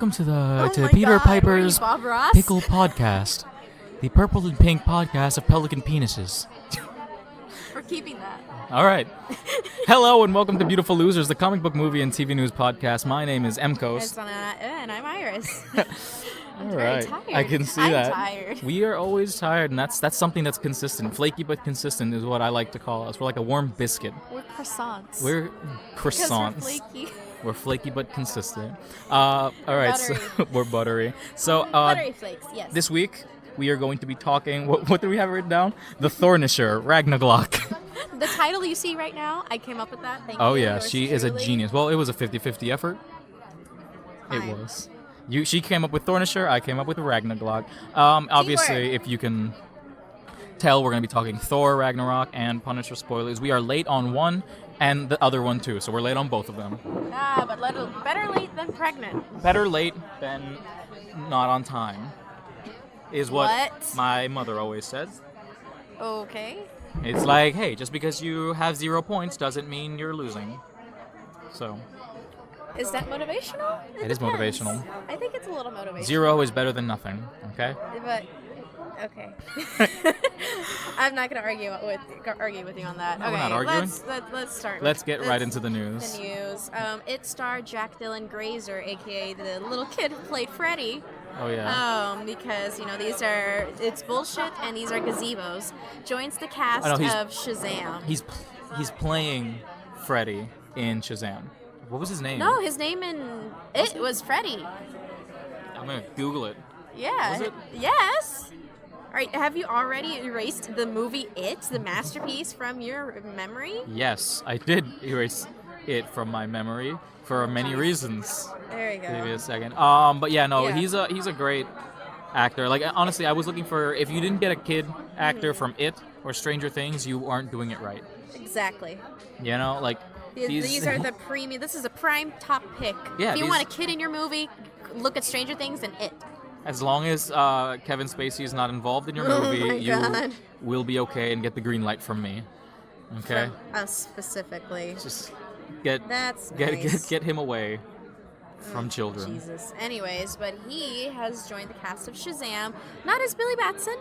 welcome to my Peter God, Piper's are you Bob Ross? Pickle Podcast, the purple and pink podcast of pelican penises. We're keeping that. All right. Hello and welcome to Beautiful Losers, the comic book movie and TV news podcast. My name is Mkos. And I'm Iris. I'm All very right. tired. I can see I'm that. tired. We are always tired, and that's something that's consistent. Flaky but consistent is what I like to call us. We're like a warm biscuit. We're croissants. We're croissants. Because we're flaky. We're flaky but consistent. All right, buttery. so we're buttery. So Buttery flakes, yes. this week we are going to be talking. What do we have written down? The Thornisher, RagnaGlock. The title you see right now, I came up with that. Thank you. Oh yeah, yours she is a truly. genius. Well, it was a 50-50 effort. Fine. It was. She came up with Thornisher. I came up with RagnaGlock. Obviously, Teamwork. if you can tell, we're going to be talking Thor, Ragnarok, and Punisher spoilers. We are late on one and the other one too, so we're late on both of them. But better late than pregnant. Better late than not on time, is what my mother always says. Okay. It's like, hey, just because you have 0 points doesn't mean you're losing. So, Is that motivational? It is depends. motivational. I think it's a little motivational. 0 is better than nothing, okay? But okay, I'm not gonna argue with you on that. No, okay, we're not arguing. Let's start. Let's get right into the news. The news. It starred Jack Dylan Grazer, aka the little kid who played Freddy. Oh, yeah. Because it's bullshit and these are gazebos. Joins the cast I know, of Shazam. He's playing Freddy in Shazam. What was his name? No, his name in it was Freddy. I'm going to Google it. Yeah. Was it? Yes. All right. Have you already erased the movie It, the masterpiece, from your memory? Yes, I did erase it from my memory for many reasons. There you go. Give me a second. But yeah, no, Yeah. he's a great actor. Like, honestly, I was looking for, if you didn't get a kid actor from It or Stranger Things, you aren't doing it right. Exactly. You know, like, These are the premium. This is a prime top pick. Yeah, if you these- want a kid in your movie, look at Stranger Things and It. as long as Kevin Spacey is not involved in your Oh movie, my you God. will be okay and get the green light from me. Okay? From us specifically. Just get That's nice. get him away from children. Jesus. Anyways, but he has joined the cast of Shazam, not as Billy Batson,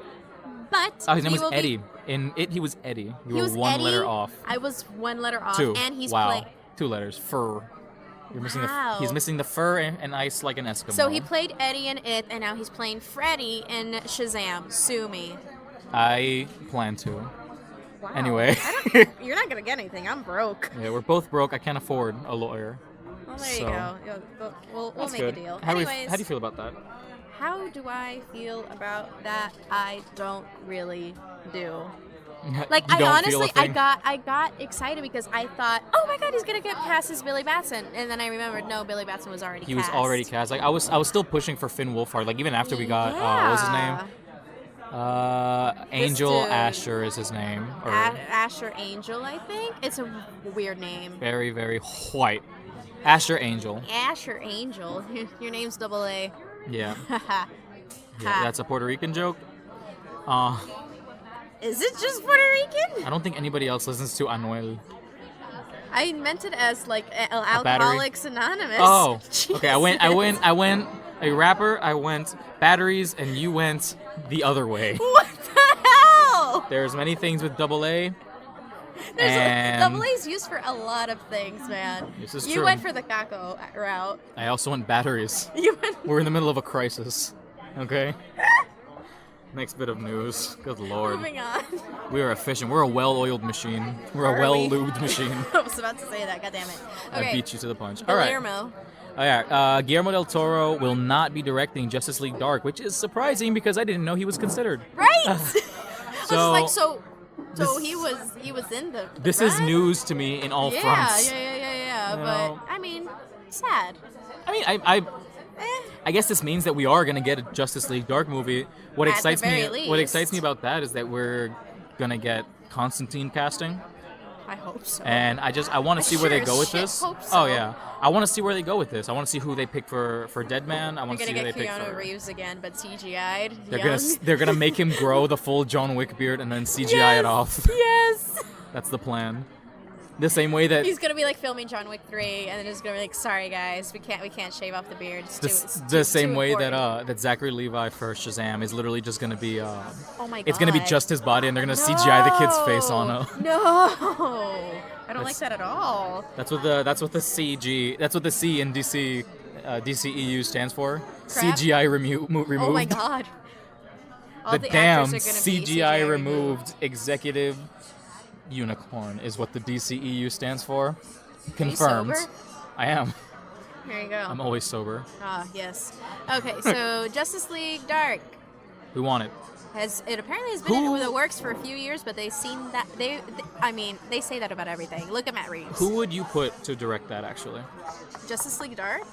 but Oh, his name he was will be- Eddie. In It, he was Eddie. You He were was one Eddie. letter off. I was one letter off, 2. and he's wow. playing. 2 letters. Fur. You're missing Wow. he's missing the fur and ice like an Eskimo. So he played Eddie in It, and now he's playing Freddy in Shazam. Sue me. I plan to. Wow. Anyway. You're not gonna get anything. I'm broke. Yeah, we're both broke. I can't afford a lawyer. Well, there So, you go. We'll That's make good. a deal. How Anyways, do you feel about that? how do I feel about that? I don't really do. Like, You I don't feel a honestly, thing? I got excited because I thought, oh my God, he's gonna get cast as Billy Batson, and then I remembered, no, Billy Batson was already He cast. was already cast. Like I was still pushing for Finn Wolfhard. Like even after we got what was his name? Angel dude. Asher is his name. Or Asher Angel, I think. It's a weird name. very, very white. Asher Angel. Asher Angel. Your name's double A. Yeah. Haha. Yeah, that's a Puerto Rican joke. Is it just Puerto Rican? I don't think anybody else listens to Anuel. I meant it as like battery? Alcoholics Anonymous. Oh, okay. I Jesus. went a rapper. I went batteries, and you went the other way. What the hell? There's many things with double A. There's double A's used for a lot of things, man. This is you true. went for the caco route. I also went batteries. You went. We're in the middle of a crisis. Okay. Next bit of news. Good lord. Moving on. We are efficient. We're a well-oiled machine. We're Are a well-lubed machine. I was about to say that. God damn it. Okay. I beat you to the punch. All right. Guillermo. Oh, yeah. Guillermo del Toro will not be directing Justice League Dark, which is surprising because I didn't know he was considered. Right. I was So, like, so this- he was in the. This is run? news to me in all Yeah, fronts. yeah. You But know. I mean, sad. I mean, Eh. I guess this means that we are gonna get a Justice League Dark movie. What At the excites me? very What least. excites me about that is that we're gonna get Constantine casting. I hope so. And I want I to see where they sure go as with shit this. hope Oh so. yeah, I want to see where they go with this. I want to see who they pick for Deadman. I We're want to see gonna who they get pick Keanu for. Reeves again, but CGI'd. They're gonna make him grow the full John Wick beard and then CGI it off. Yes. That's the plan. The same way that He's gonna be like filming John Wick 3, and then he's gonna be like, "Sorry guys, we can't shave off the beard." the same way that Zachary Levi for Shazam is literally just gonna be Oh my god. it's gonna be just his body, and they're gonna CGI the kid's face on him. No, I don't like that at all. That's what the C in DC DCEU stands for. Crap. CGI removed. Oh my god. All The the damn actors are gonna be CGI removed executive unicorn is what the DCEU stands for. Confirmed. sober? I am. Here you go. I'm always sober. Ah, yes. Okay, so Justice League Dark We want it. it apparently has been in the works for a few years, but they've seen that they say that about everything. Look at Matt Reeves. Who would you put to direct that, actually? Justice League Dark?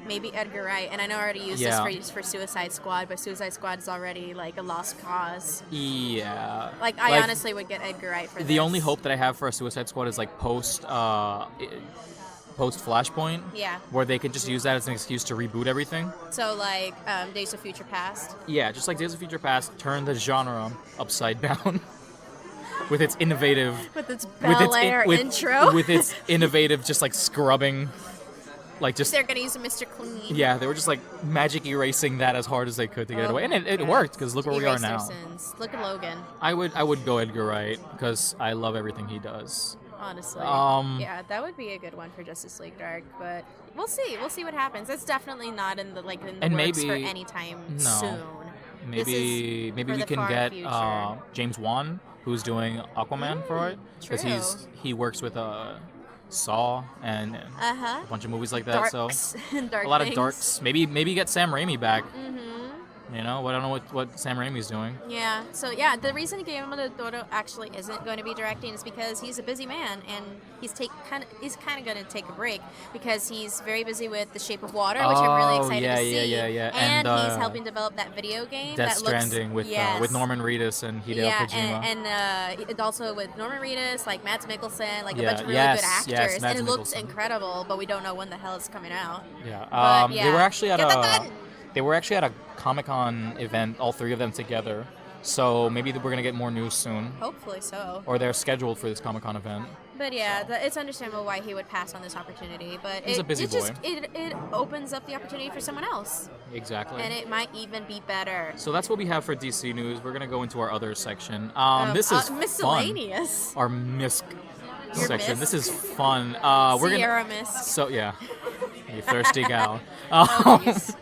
Maybe Edgar Wright, and I know I already used this for Suicide Squad, but Suicide Squad is already like a lost cause. Yeah. Like I honestly would get Edgar Wright for this. The only hope that I have for a Suicide Squad is like post Flashpoint. Yeah. Where they could just use that as an excuse to reboot everything. So like Days of Future Past. Yeah, just like Days of Future Past, turn the genre upside down. With its innovative... With its Bel Air intro. With its innovative, just like scrubbing... Like just... They're going to use a Mr. Clean. Yeah, they were just like magic erasing that as hard as they could to get it away. And it worked, because look where we are now. Sins. Look at Logan. I would go Edgar Wright, because I love everything he does. Honestly. Yeah, that would be a good one for Justice League Dark, but we'll see. We'll see what happens. It's definitely not in the works for any time soon. Maybe we can get James Wan, who's doing Aquaman for it, because he works with Saw and a bunch of movies like that. Darks. So Dark a lot things. of darks. Maybe get Sam Raimi back. You know, I don't know what Sam Raimi's doing. Yeah. So yeah, the reason Guillermo del Toro actually isn't going to be directing is because he's a busy man, and he's kind of going to take a break because he's very busy with The Shape of Water, which I'm really excited to see. Yeah. And he's helping develop that video game. Death that Stranding with Norman Reedus and Hideo Kojima. and also with Norman Reedus, like Mads Mikkelsen, like a bunch of really good actors, and it looks incredible. But we don't know when the hell it's coming out. Yeah. They were actually at a Comic-Con event, all three of them together. So maybe we're going to get more news soon. Hopefully so. Or they're scheduled for this Comic-Con event. But yeah, it's understandable why he would pass on this opportunity. But he's a busy boy. It opens up the opportunity for someone else. Exactly. And it might even be better. So that's what we have for DC news. We're going to go into our other section. This is miscellaneous. Fun. Our MISC section. Misc? This is fun. Sierra Misc. So yeah, you thirsty gal. Jeez.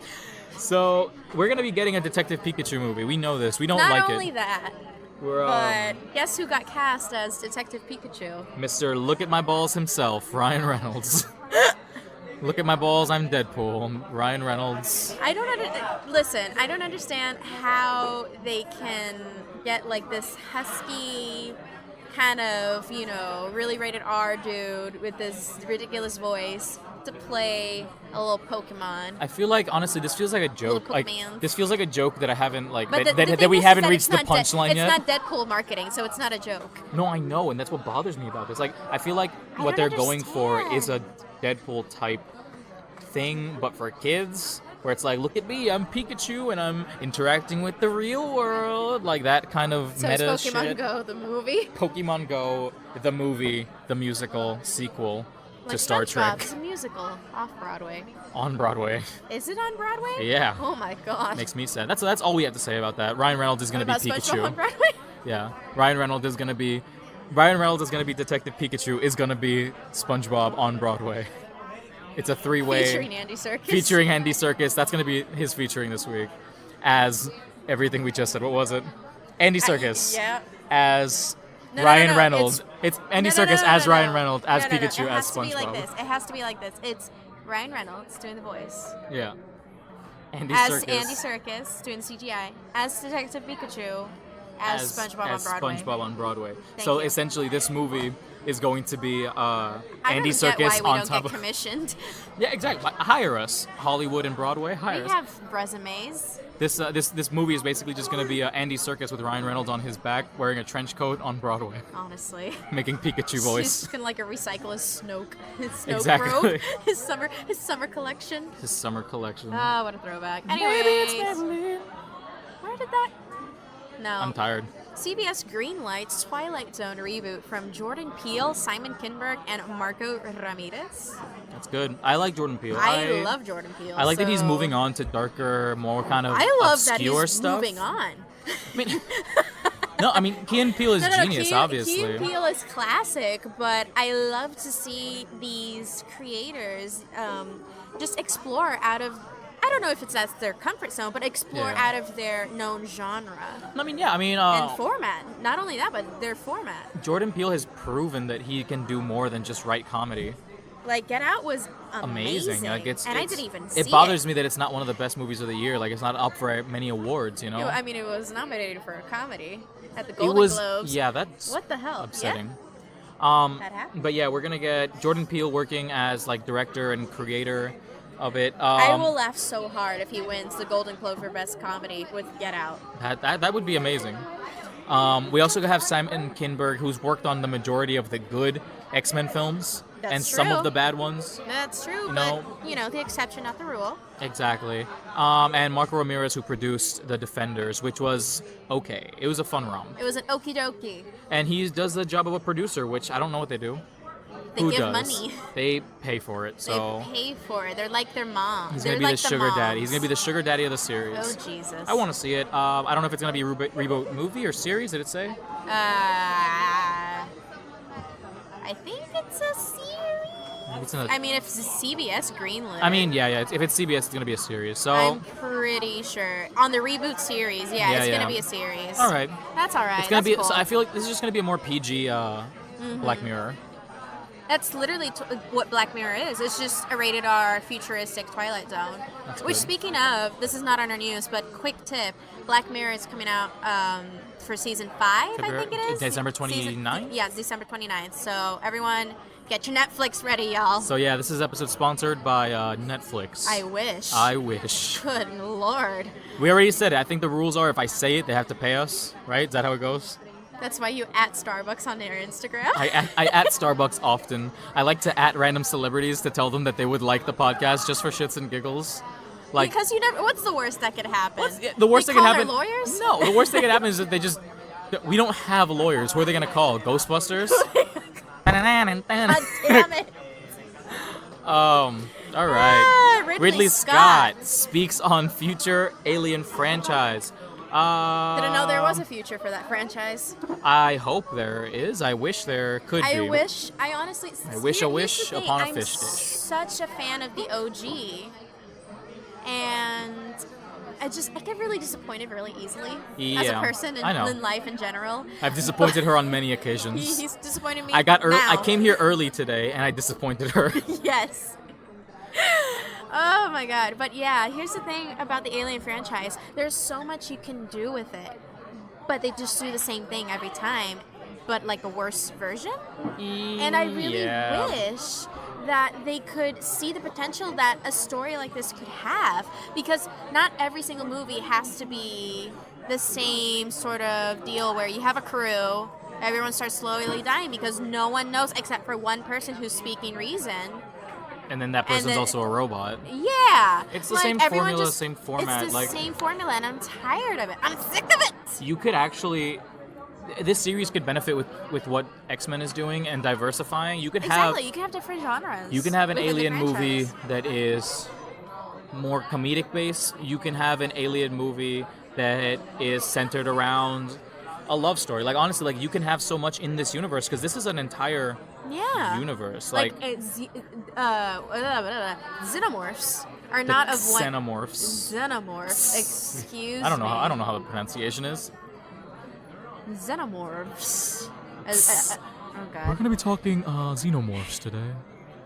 So we're gonna be getting a Detective Pikachu movie. We know this. We don't like it. Not only that, but guess who got cast as Detective Pikachu? Mr. Look at My Balls himself, Ryan Reynolds. Look at my balls, I'm Deadpool. Ryan Reynolds. I don't understand how they can get like this husky kind of, really rated R dude with this ridiculous voice to play a little Pokemon. I feel like, honestly, this feels like a joke. This feels like a joke that I haven't that we haven't reached the punchline yet. It's not Deadpool marketing, so it's not a joke. No, I know, and that's what bothers me about this. Like, I feel like what they're going for is a Deadpool type thing, but for kids, where it's like, look at me, I'm Pikachu, and I'm interacting with the real world, like that kind of meta shit. So Pokemon Go, the movie? Pokemon Go, the movie, the musical sequel. Like to Star Trek. It's a musical off Broadway. On Broadway. Is it on Broadway? Yeah. Oh my god. Makes me sad. That's all we have to say about that. Ryan Reynolds is going to be Pikachu. SpongeBob on Broadway? Yeah. Ryan Reynolds is going to be Detective Pikachu, is going to be SpongeBob on Broadway. It's a three-way. Featuring Andy Serkis. Featuring Andy Serkis. That's going to be his featuring this week. As everything we just said. What was it? Andy Serkis. As Ryan Reynolds. It's Andy Serkis as Ryan Reynolds, as Pikachu, as SpongeBob. It has to be like this. It's Ryan Reynolds doing the voice. Yeah. Andy Serkis doing the CGI. As Detective Pikachu. As SpongeBob on Broadway. So essentially, this movie is going to be Andy Serkis why we on don't top get commissioned. Yeah, exactly. Hire us, Hollywood and Broadway. Hire us. We have resumes. This movie is basically just going to be Andy Serkis with Ryan Reynolds on his back, wearing a trench coat on Broadway. Honestly. Making Pikachu voice. He's just gonna recycle his Snoke. Exactly. robe. His summer collection. His summer collection. Ah, what a throwback. Anyway. Maybe it's Maybelline. Where did that? No. I'm tired. CBS greenlights Twilight Zone reboot from Jordan Peele, Simon Kinberg, and Marco Ramirez. That's good. I like Jordan Peele. I love Jordan Peele. I like that he's so- moving on to darker, more kind of I love that obscure he's stuff. moving on. I mean, no, I mean, Key and Peele is genius, obviously. Key and Peele is classic, but I love to see these creators just explore out of, I don't know if that's their comfort zone, but explore out of their known genre. I mean, yeah, I mean... and format. Not only that, but their format. Jordan Peele has proven that he can do more than just write comedy. Like, Get Out was amazing. Like, I didn't even see it. It bothers me that it's not one of the best movies of the year. Like, it's not up for many awards, you know? I mean, it was nominated for a comedy at the Golden Globes. Yeah, that's what the hell? upsetting. Yeah. That happened. But yeah, we're going to get Jordan Peele working as, like, director and creator of it. I will laugh so hard if he wins the Golden Globe for Best Comedy with Get Out. That would be amazing. We also have Simon Kinberg, who's worked on the majority of the good X-Men films. That's and true. some of the bad ones. That's true, know, but, the exception, not the rule. Exactly. And Marco Ramirez, who produced The Defenders, which was okay. It was a fun rom. It was an okie dokie. And he does the job of a producer, which I don't know what they do. They give money. They pay for it, so... They pay for it. They're like their mom. He's going to be like the sugar moms. daddy. He's going to be the sugar daddy of the series. Oh, Jesus. I want to see it. I don't know if it's going to be a reboot movie or series, did it say? I think it's a series. I mean, if it's CBS greenlit. I mean, yeah. If it's CBS, it's going to be a series. So I'm pretty sure on the reboot series. Yeah, it's going to be a series. All right. That's all right. It's going to be. Cool. So I feel like this is just going to be a more PG Black Mirror. That's literally what Black Mirror is. It's just a rated R futuristic Twilight Zone. Which, speaking of, this is not on our news, but quick tip: Black Mirror is coming out for season 5. I think it is December 29th. Yeah, December 29th. So everyone, get your Netflix ready, y'all. So yeah, this is episode sponsored by Netflix. I wish. I wish. Good Lord. We already said it. I think the rules are if I say it, they have to pay us. Right? Is that how it goes? That's why you at Starbucks on your Instagram. I at Starbucks often. I like to at random celebrities to tell them that they would like the podcast just for shits and giggles. Like, because you never. What's the worst that could happen? The worst that could happen. Lawyers? No, the worst that could happen is that they just. We don't have lawyers. Who are they gonna call? Ghostbusters? God damn it. All right. Ridley Scott speaks on future Alien franchise. Didn't know there was a future for that franchise. I hope there is. I wish there could be. I honestly. I wish a wish upon a fish dish. I'm such a fan of the OG, and I get really disappointed really easily as a person in life in general. I've disappointed her on many occasions. He's disappointed me. I came here early today, and I disappointed her. Yes. Oh my god. But yeah, here's the thing about the Alien franchise. There's so much you can do with it. But they just do the same thing every time, but like a worse version. And I really wish that they could see the potential that a story like this could have, because not every single movie has to be the same sort of deal where you have a crew, everyone starts slowly dying because no one knows except for one person who's speaking reason. And then that person's also a robot. Yeah. It's the same formula, same format. It's the same formula, and I'm tired of it. I'm sick of it. You could actually... This series could benefit with what X-Men is doing and diversifying. You could have different genres. You can have an Alien movie that is more comedic based. You can have an Alien movie that is centered around a love story. Like, honestly, like, you can have so much in this universe because this is an entire universe. Like xenomorphs are not of one. Xenomorphs. Excuse me. I don't know how the pronunciation is. Xenomorphs. Oh god. We're gonna be talking xenomorphs today,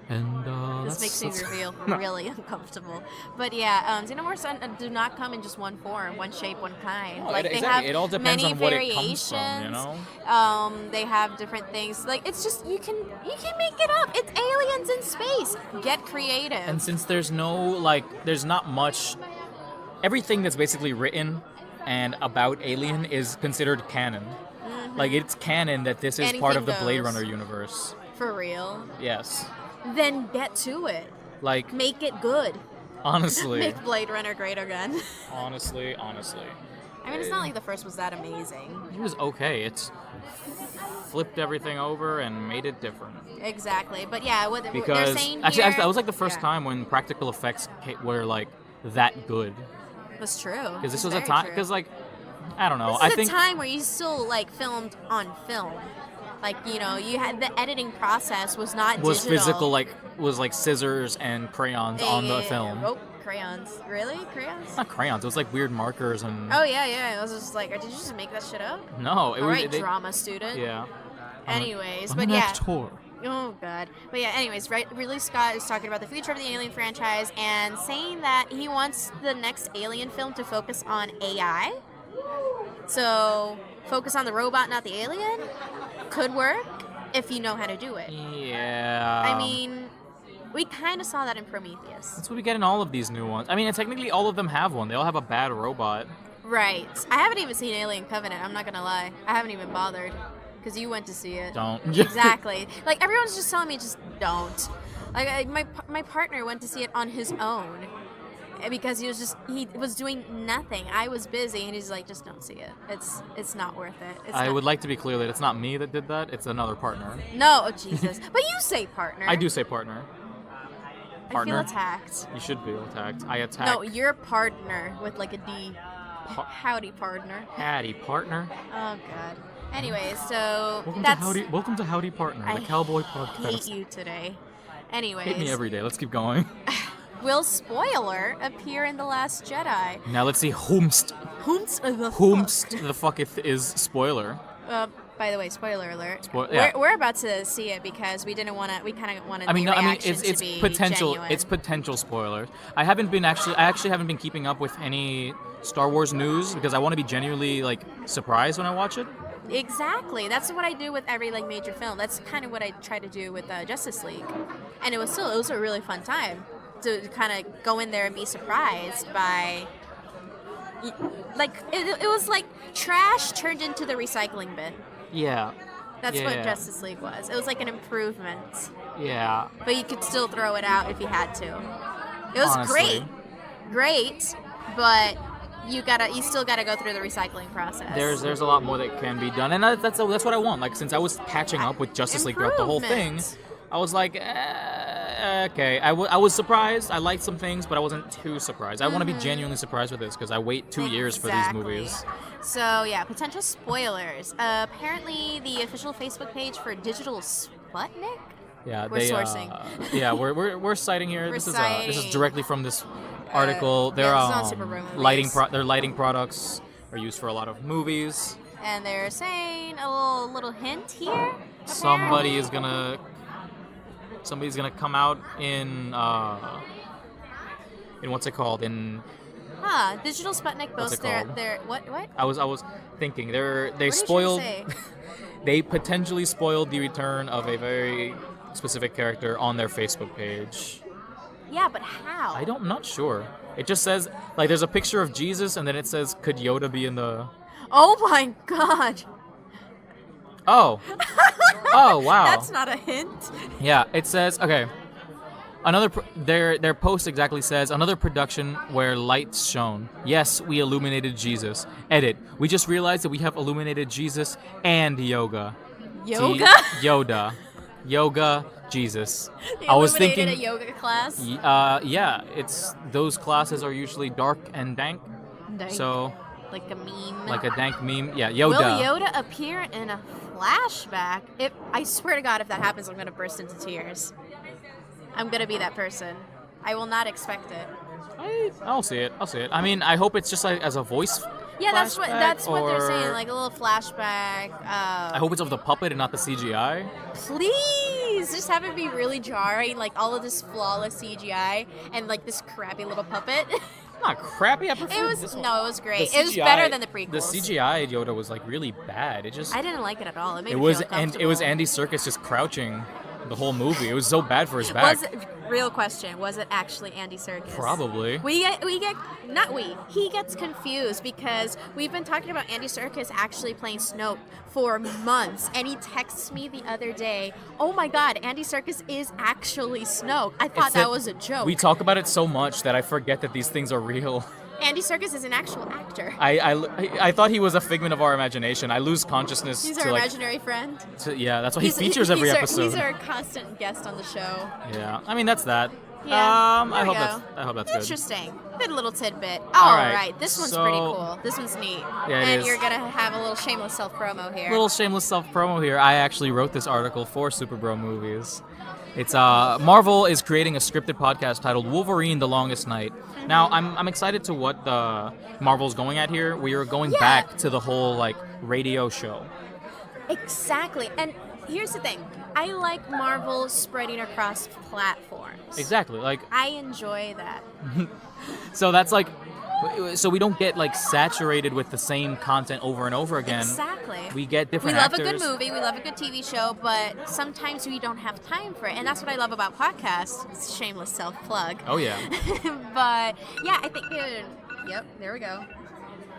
and this makes me feel really uncomfortable. But yeah, xenomorphs do not come in just one form, one shape, one kind. No, like exactly. They have it all depends many on what variations. it comes from, you know. They have different things. Like, it's just you can make it up. It's aliens in space. Get creative. And since there's not much, everything that's basically written and about Alien is considered canon. Mm-hmm. Like, it's canon that this is part of the Blade Runner universe. For real? Yes. Then get to it. Like, make it good. Honestly. Make Blade Runner great again. honestly. I mean, it's not like the first was that amazing. It was okay. It's flipped everything over and made it different. Exactly, but yeah, what they're Because saying actually, here, that was like the first time when practical effects were like that good. That's true. Because this was a time. Because like, I don't know. This is I think a time where you still like filmed on film. Like, you know, you had the editing process was not was digital. physical, was like scissors and crayons on the film. Oh, crayons. Really? Crayons? Not crayons. It was like weird markers and. Oh, yeah. I was just like, did you just make that shit up? No, it All was. right, drama student. Yeah. Anyways, I'm but an yeah. actor. Oh, God. But yeah, anyways, Ridley Scott is talking about the future of the Alien franchise and saying that he wants the next Alien film to focus on AI. So, focus on the robot, not the alien. Could work if you know how to do it. Yeah. I mean, we kind of saw that in Prometheus. That's what we get in all of these new ones. I mean, technically all of them have one. They all have a bad robot. Right. I haven't even seen Alien Covenant, I'm not going to lie. I haven't even bothered. Because you went to see it. Don't. Exactly. Like, everyone's just telling me, just don't. Like, my partner went to see it on his own. Because he was doing nothing. I was busy, and he's like, just don't see it. It's not worth it. I would like to be clear that it's not me that did that. It's another partner. No, oh, Jesus. But you say partner. I do say partner. Partner. I feel attacked. You should feel attacked. I attack. No, you're partner with like a D. Howdy, partner. Howdy, partner. Oh, God. Anyway, so welcome to Howdy Partner, the Cowboy Podcast. I hate you today. Anyways. Hate me every day. Let's keep going. Will Spoiler appear in The Last Jedi? Now let's see whomst the fucketh is spoiler. By the way, spoiler alert. Yeah. We're about to see it because we kind of wanted it's to be potential. genuine. It's potential spoilers. I actually haven't been keeping up with any Star Wars news because I want to be genuinely like surprised when I watch it. Exactly. That's what I do with every like major film. That's kind of what I try to do with Justice League, and it was a really fun time to kind of go in there and be surprised by. Like it was like trash turned into the recycling bin. Yeah. That's what Justice League was. It was like an improvement. Yeah. But you could still throw it out if you had to. It was great, but you still gotta go through the recycling process. There's a lot more that can be done, and that's what I want. Like since I was patching up with Justice League throughout the whole thing, I was like, okay. I was surprised. I liked some things, but I wasn't too surprised. I want to be genuinely surprised with this because I wait 2 years for these movies. So yeah, potential spoilers. Apparently, the official Facebook page for Digital Sputnik. Yeah, we're sourcing. Yeah, we're citing here. This is directly from this article. Their lighting products are used for a lot of movies. And they're saying a little hint here. Somebody's gonna come out in what's it called? Digital Sputnik boasts their what? I was thinking they spoiled they potentially spoiled the return of a very specific character on their Facebook page. Yeah, but how? I'm not sure. It just says like there's a picture of Jesus and then it says could Yoda be in the. Oh my God. Oh. Oh wow. That's not a hint. Yeah, it says okay. Their post exactly says another production where light's shown. Yes, we illuminated Jesus. Edit. We just realized that we have illuminated Jesus and yoga. Yoga? Yoga, Jesus. I was thinking a yoga class. Yeah, those classes are usually dark and dank. So like a meme. Like a dank meme. Yeah, Yoda. Will Yoda appear in a flashback? I swear to God, if that happens, I'm going to burst into tears. I'm going to be that person. I will not expect it. I'll see it. I mean, I hope it's just like as a voice. Yeah, that's what they're saying. Like a little flashback. I hope it's of the puppet and not the CGI. Please, just have it be really jarring. Like all of this flawless CGI and like this crappy little puppet. Not crappy. I prefer this one. No, it was great. CGI, it was better than the prequels. The CGI Yoda was like really bad. I didn't like it at all. It made me feel uncomfortable. It was Andy Serkis just crouching the whole movie. It was so bad for his back. Real question, was it actually Andy Serkis? Probably. He gets confused because we've been talking about Andy Serkis actually playing Snoke for months, and he texts me the other day, oh my God, Andy Serkis is actually Snoke. I thought that was a joke. We talk about it so much that I forget that these things are real. Andy Serkis is an actual actor. I thought he was a figment of our imagination. I lose consciousness. He's to our like, imaginary friend. Yeah, that's why he features every episode. He's our constant guest on the show. Yeah, I mean that's that. Yeah, I hope that's good. Interesting. Good little tidbit. All right. This one's pretty cool. This one's neat. Yeah, and you're going to have a little shameless self-promo here. Little shameless self-promo here. I actually wrote this article for Super Bro Movies. It's Marvel is creating a scripted podcast titled Wolverine: The Longest Night. Now, I'm excited to what the Marvel's going at here. We are going back to the whole like radio show. Exactly. And here's the thing. I like Marvel spreading across platforms. Exactly. Like I enjoy that. So that's like, so we don't get like saturated with the same content over and over again. Exactly. We get different We love actors. a good movie, we love a good TV show, but sometimes we don't have time for it. And that's what I love about podcasts. It's a shameless self-plug. Oh, yeah. But, yeah, I think, yep, there we go.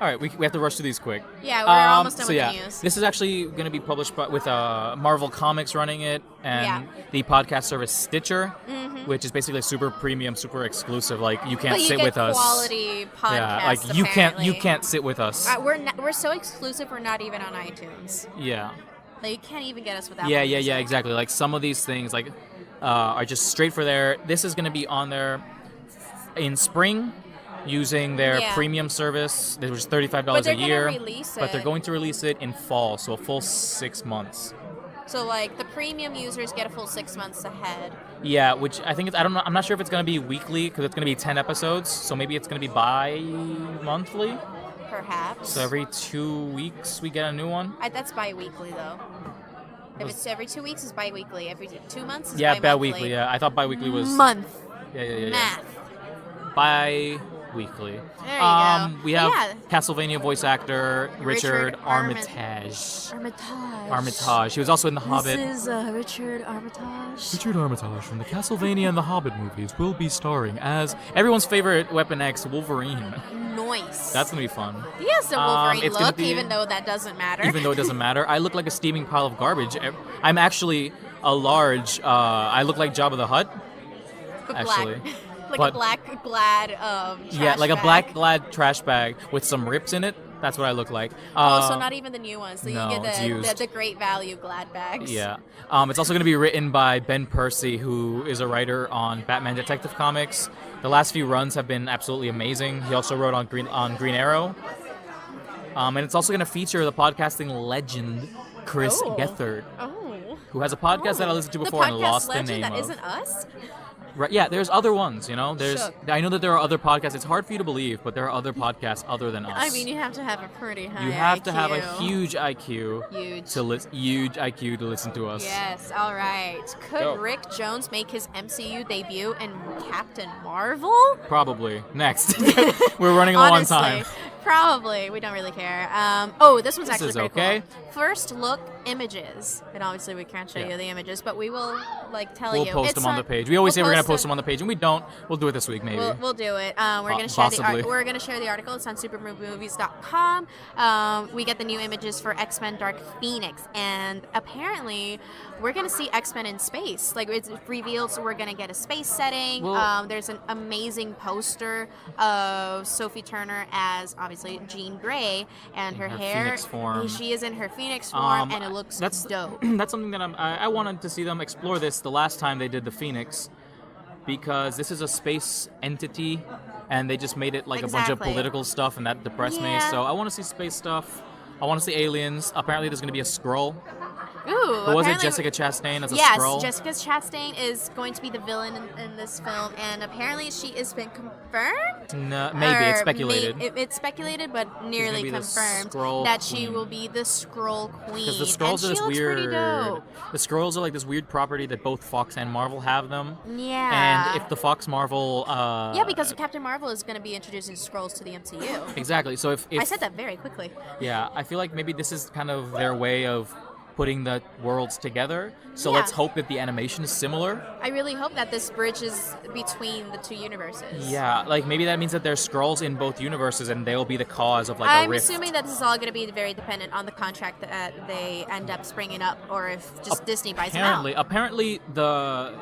All right, we have to rush through these quick. Yeah, we're almost done so with yeah, the news. This is actually going to be published with Marvel Comics running it, and the podcast service Stitcher, which is basically super premium, super exclusive. Like you can't sit with us. Quality podcast. Yeah, like you can't sit with us. We're so exclusive. We're not even on iTunes. Yeah. Like you can't even get us without. Yeah, exactly. Like some of these things, like are just straight for there. This is going to be on there in spring. Using their premium service, which is $35 a year. But they're going to release it in fall, so a full 6 months. So like the premium users get a full 6 months ahead. Yeah, which I think I'm not sure if it's going to be weekly because it's going to be 10 episodes. So maybe it's going to be bi-monthly. Perhaps. So every 2 weeks we get a new one. That's bi-weekly thoathough. If it's every 2 weeks, it's bi-weekly. Every 2 months is bi-monthly. Bi-weekly. Yeah, I thought bi-weekly was month. Yeah. Math. Bi-weekly. There you go. We have Castlevania voice actor Richard Armitage. Armitage. He was also in The Hobbit. This is Richard Armitage. Richard Armitage from the Castlevania and The Hobbit movies will be starring as everyone's favorite Weapon X, Wolverine. Nice. That's going to be fun. He has the Wolverine look, even though that doesn't matter. Even though it doesn't matter. I look like a steaming pile of garbage. I'm actually a large, I look like Jabba the Hutt. But actually. Like a black Glad trash like a bag. black Glad trash bag with some rips in it. That's what I look like. So not even the new ones. So no, you get the great value Glad bags. Yeah. It's also going to be written by Ben Percy, who is a writer on Batman Detective Comics. The last few runs have been absolutely amazing. He also wrote on Green Arrow. And it's also going to feature the podcasting legend Chris Gethard, who has a podcast that I listened to before and lost the name that of. Isn't us? Right, yeah, there's other ones, you know. Shook. I know that there are other podcasts. It's hard for you to believe, but there are other podcasts other than us. I mean, you have to have a pretty high You have IQ. to have a huge IQ Huge to listen to us. Yes, all right. Could Rick Jones make his MCU debut in Captain Marvel? Probably. Next. We're running low on time. Probably. We don't really care. This one's actually pretty okay. cool. First look images. And obviously we can't show you the images, but we will tell you. We'll post them on the page. We always say we're going to post them on the page, and we don't. We'll do it this week, maybe. We'll do it. We're going to share the article. It's on supermovies.com. We get the new images for X-Men Dark Phoenix, and apparently we're going to see X-Men in space. Like it's revealed, so we're going to get a space setting. There's an amazing poster of Sophie Turner as obviously Jean Grey, and her hair. Phoenix form. She is in her Phoenix form, and it looks dope. That's something that I wanted to see them explore this the last time they did the Phoenix, because this is a space entity, and they just made it like a bunch of political stuff, and that depressed me. So I want to see space stuff. I want to see aliens. Apparently, there's going to be a Skrull. Ooh, but was it Jessica Chastain as a Skrull? Yes, Jessica Chastain is going to be the villain in this film, and apparently she has been confirmed. No, maybe it's speculated. It's speculated, but nearly confirmed that she will be the Skrull Queen. Because the Skrulls are this weird. Pretty dope. The Skrulls are like this weird property that both Fox and Marvel have them. Yeah. And if the Fox Marvel. Because Captain Marvel is going to be introducing Skrulls to the MCU. Exactly. So if I said that very quickly. Yeah, I feel like maybe this is kind of their way of putting the worlds together. So let's hope that the animation is similar. I really hope that this bridges between the two universes. Yeah, like maybe that means that there's Skrulls in both universes and they'll be the cause of like a rift. I'm assuming that this is all going to be very dependent on the contract that they end up springing up, or if just Disney buys them out. Apparently the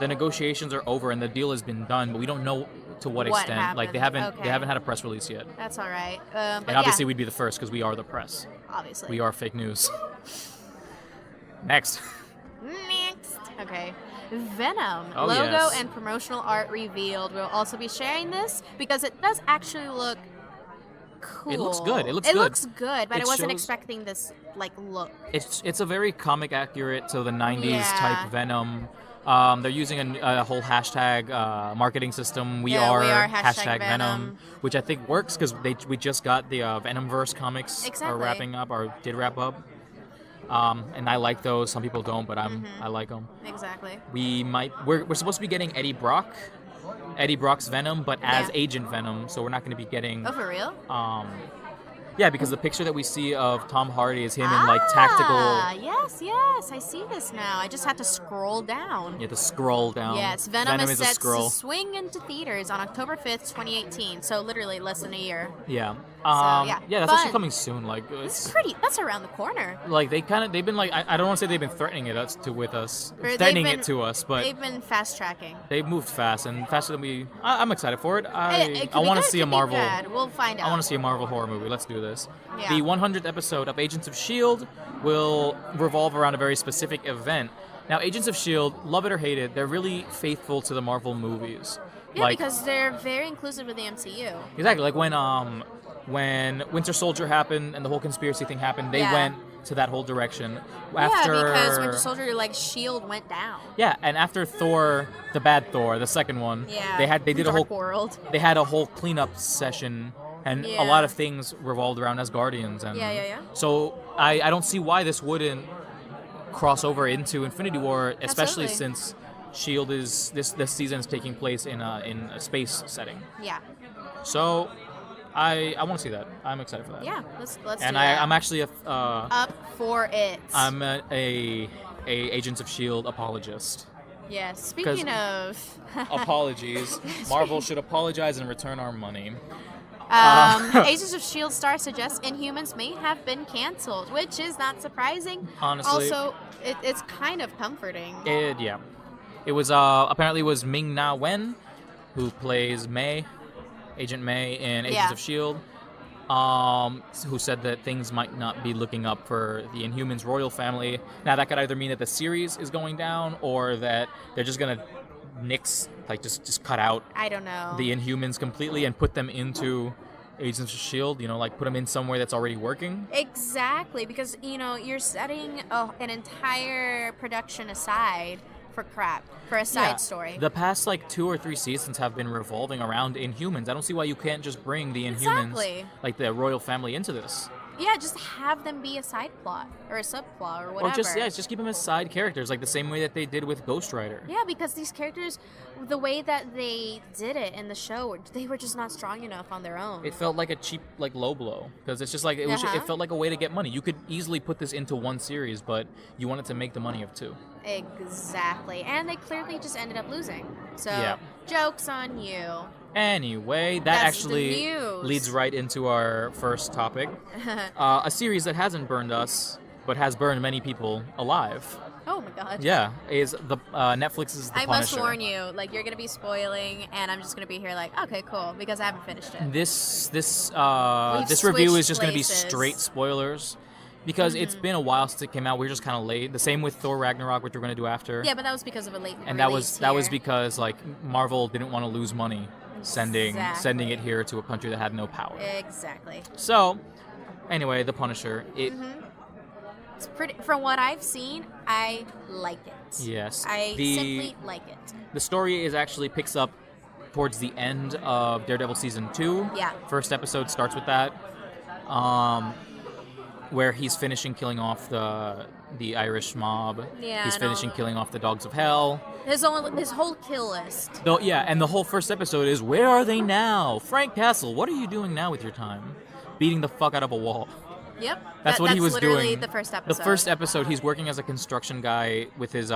negotiations are over and the deal has been done, but we don't know to what extent. Like they haven't happened. they haven't had a press release yet. That's all right. And obviously we'd be the first because we are the press. Obviously. We are fake news. Next. Okay. Venom. Oh, Logo yes. and promotional art revealed. We'll also be sharing this because it does actually look cool. It looks good. It looks good, but It I wasn't shows- expecting this look. It's a very comic accurate to the 90s type Venom. They're using a whole hashtag marketing system. We are hashtag Venom, which I think works because we just got the Venomverse comics Exactly. wrapping up or did wrap up. And I like those. Some people don't, but I like them. Exactly. We're supposed to be getting Eddie Brock's Venom, but as Agent Venom. So we're not going to be getting. Oh, for real? Yeah, because the picture that we see of Tom Hardy is him in like tactical. Yes, I see this now. I just had to scroll down. You have to scroll down. Yes, Venom is a set scroll. to swing into theaters on October 5th, 2018. So literally less than a year. Yeah. yeah, that's fun. actually coming soon. Like It's that's around the corner. Like they've been like I don't want to say they've been threatening it to us, but they've been fast tracking. they've moved fast and faster than we. I'm excited for it. It I could be want to good, see it a could be Marvel. bad. We'll find out. I want to see a Marvel horror movie. Let's do this. Yeah. The 100th episode of Agents of S.H.I.E.L.D. will revolve around a very specific event. Now, Agents of S.H.I.E.L.D., love it or hate it, they're really faithful to the Marvel movies. Yeah, because they're very inclusive of the MCU. Exactly. Like when Winter Soldier happened and the whole conspiracy thing happened, they went to that whole direction. Because Winter Soldier, S.H.I.E.L.D. went down. Yeah, and after Thor, the bad Thor, the second one, they did they had a whole cleanup session, and a lot of things revolved around Asgardians. And so I don't see why this wouldn't cross over into Infinity War, especially since S.H.I.E.L.D. is this season is taking place in a space setting. Yeah. So I want to see that. I'm excited for that. Yeah, let's do and that. I'm actually up for it. I'm a Agents of S.H.I.E.L.D. apologist. Yes. Speaking of apologies, Marvel should apologize and return our money. Agents of S.H.I.E.L.D. star suggests Inhumans may have been canceled, which is not surprising. Honestly. Also, it's kind of comforting. It was apparently it was Ming-Na Wen who plays May, Agent May in Agents of S.H.I.E.L.D., who said that things might not be looking up for the Inhumans royal family. Now, that could either mean that the series is going down or that they're just going to nix, like just cut out I don't know. the Inhumans completely and put them into Agents of S.H.I.E.L.D., like put them in somewhere that's already working. Exactly, because, you're setting an entire production aside for crap, for a side story. The past 2 or 3 seasons have been revolving around Inhumans. I don't see why you can't just bring the Inhumans, like the royal family, into this. Yeah, just have them be a side plot or a subplot or whatever. Or just keep them as side characters, like the same way that they did with Ghost Rider. Yeah, because these characters, the way that they did it in the show, they were just not strong enough on their own. It felt like a cheap, low blow, because it's just it felt like a way to get money. You could easily put this into one series, but you wanted to make the money of 2. Exactly, and they clearly just ended up losing. So, joke's on you. Anyway, that actually leads right into our first topic. A series that hasn't burned us, but has burned many people alive. Oh my god. Yeah, is the Netflix's The Punisher. I must warn you, you're gonna be spoiling, and I'm just gonna be here okay, cool, because I haven't finished it. This review is just gonna be straight spoilers. Because it's been a while since it came out, we were just kind of late. The same with Thor Ragnarok, which we're going to do after. Yeah, but that was because of a late and release that was because Marvel didn't want to lose money sending it here to a country that had no power. Exactly. So, anyway, The Punisher. It's pretty. From what I've seen, I like it. Yes. I simply like it. The story actually picks up towards the end of Daredevil season 2. Yeah. First episode starts with that. Where he's finishing killing off the Irish mob. Yeah, he's finishing killing off the Dogs of Hell. His whole kill list. And the whole first episode is, where are they now? Frank Castle, what are you doing now with your time? Beating the fuck out of a wall. Yep. That's what he was doing. That's literally the first episode. The first episode, he's working as a construction guy with his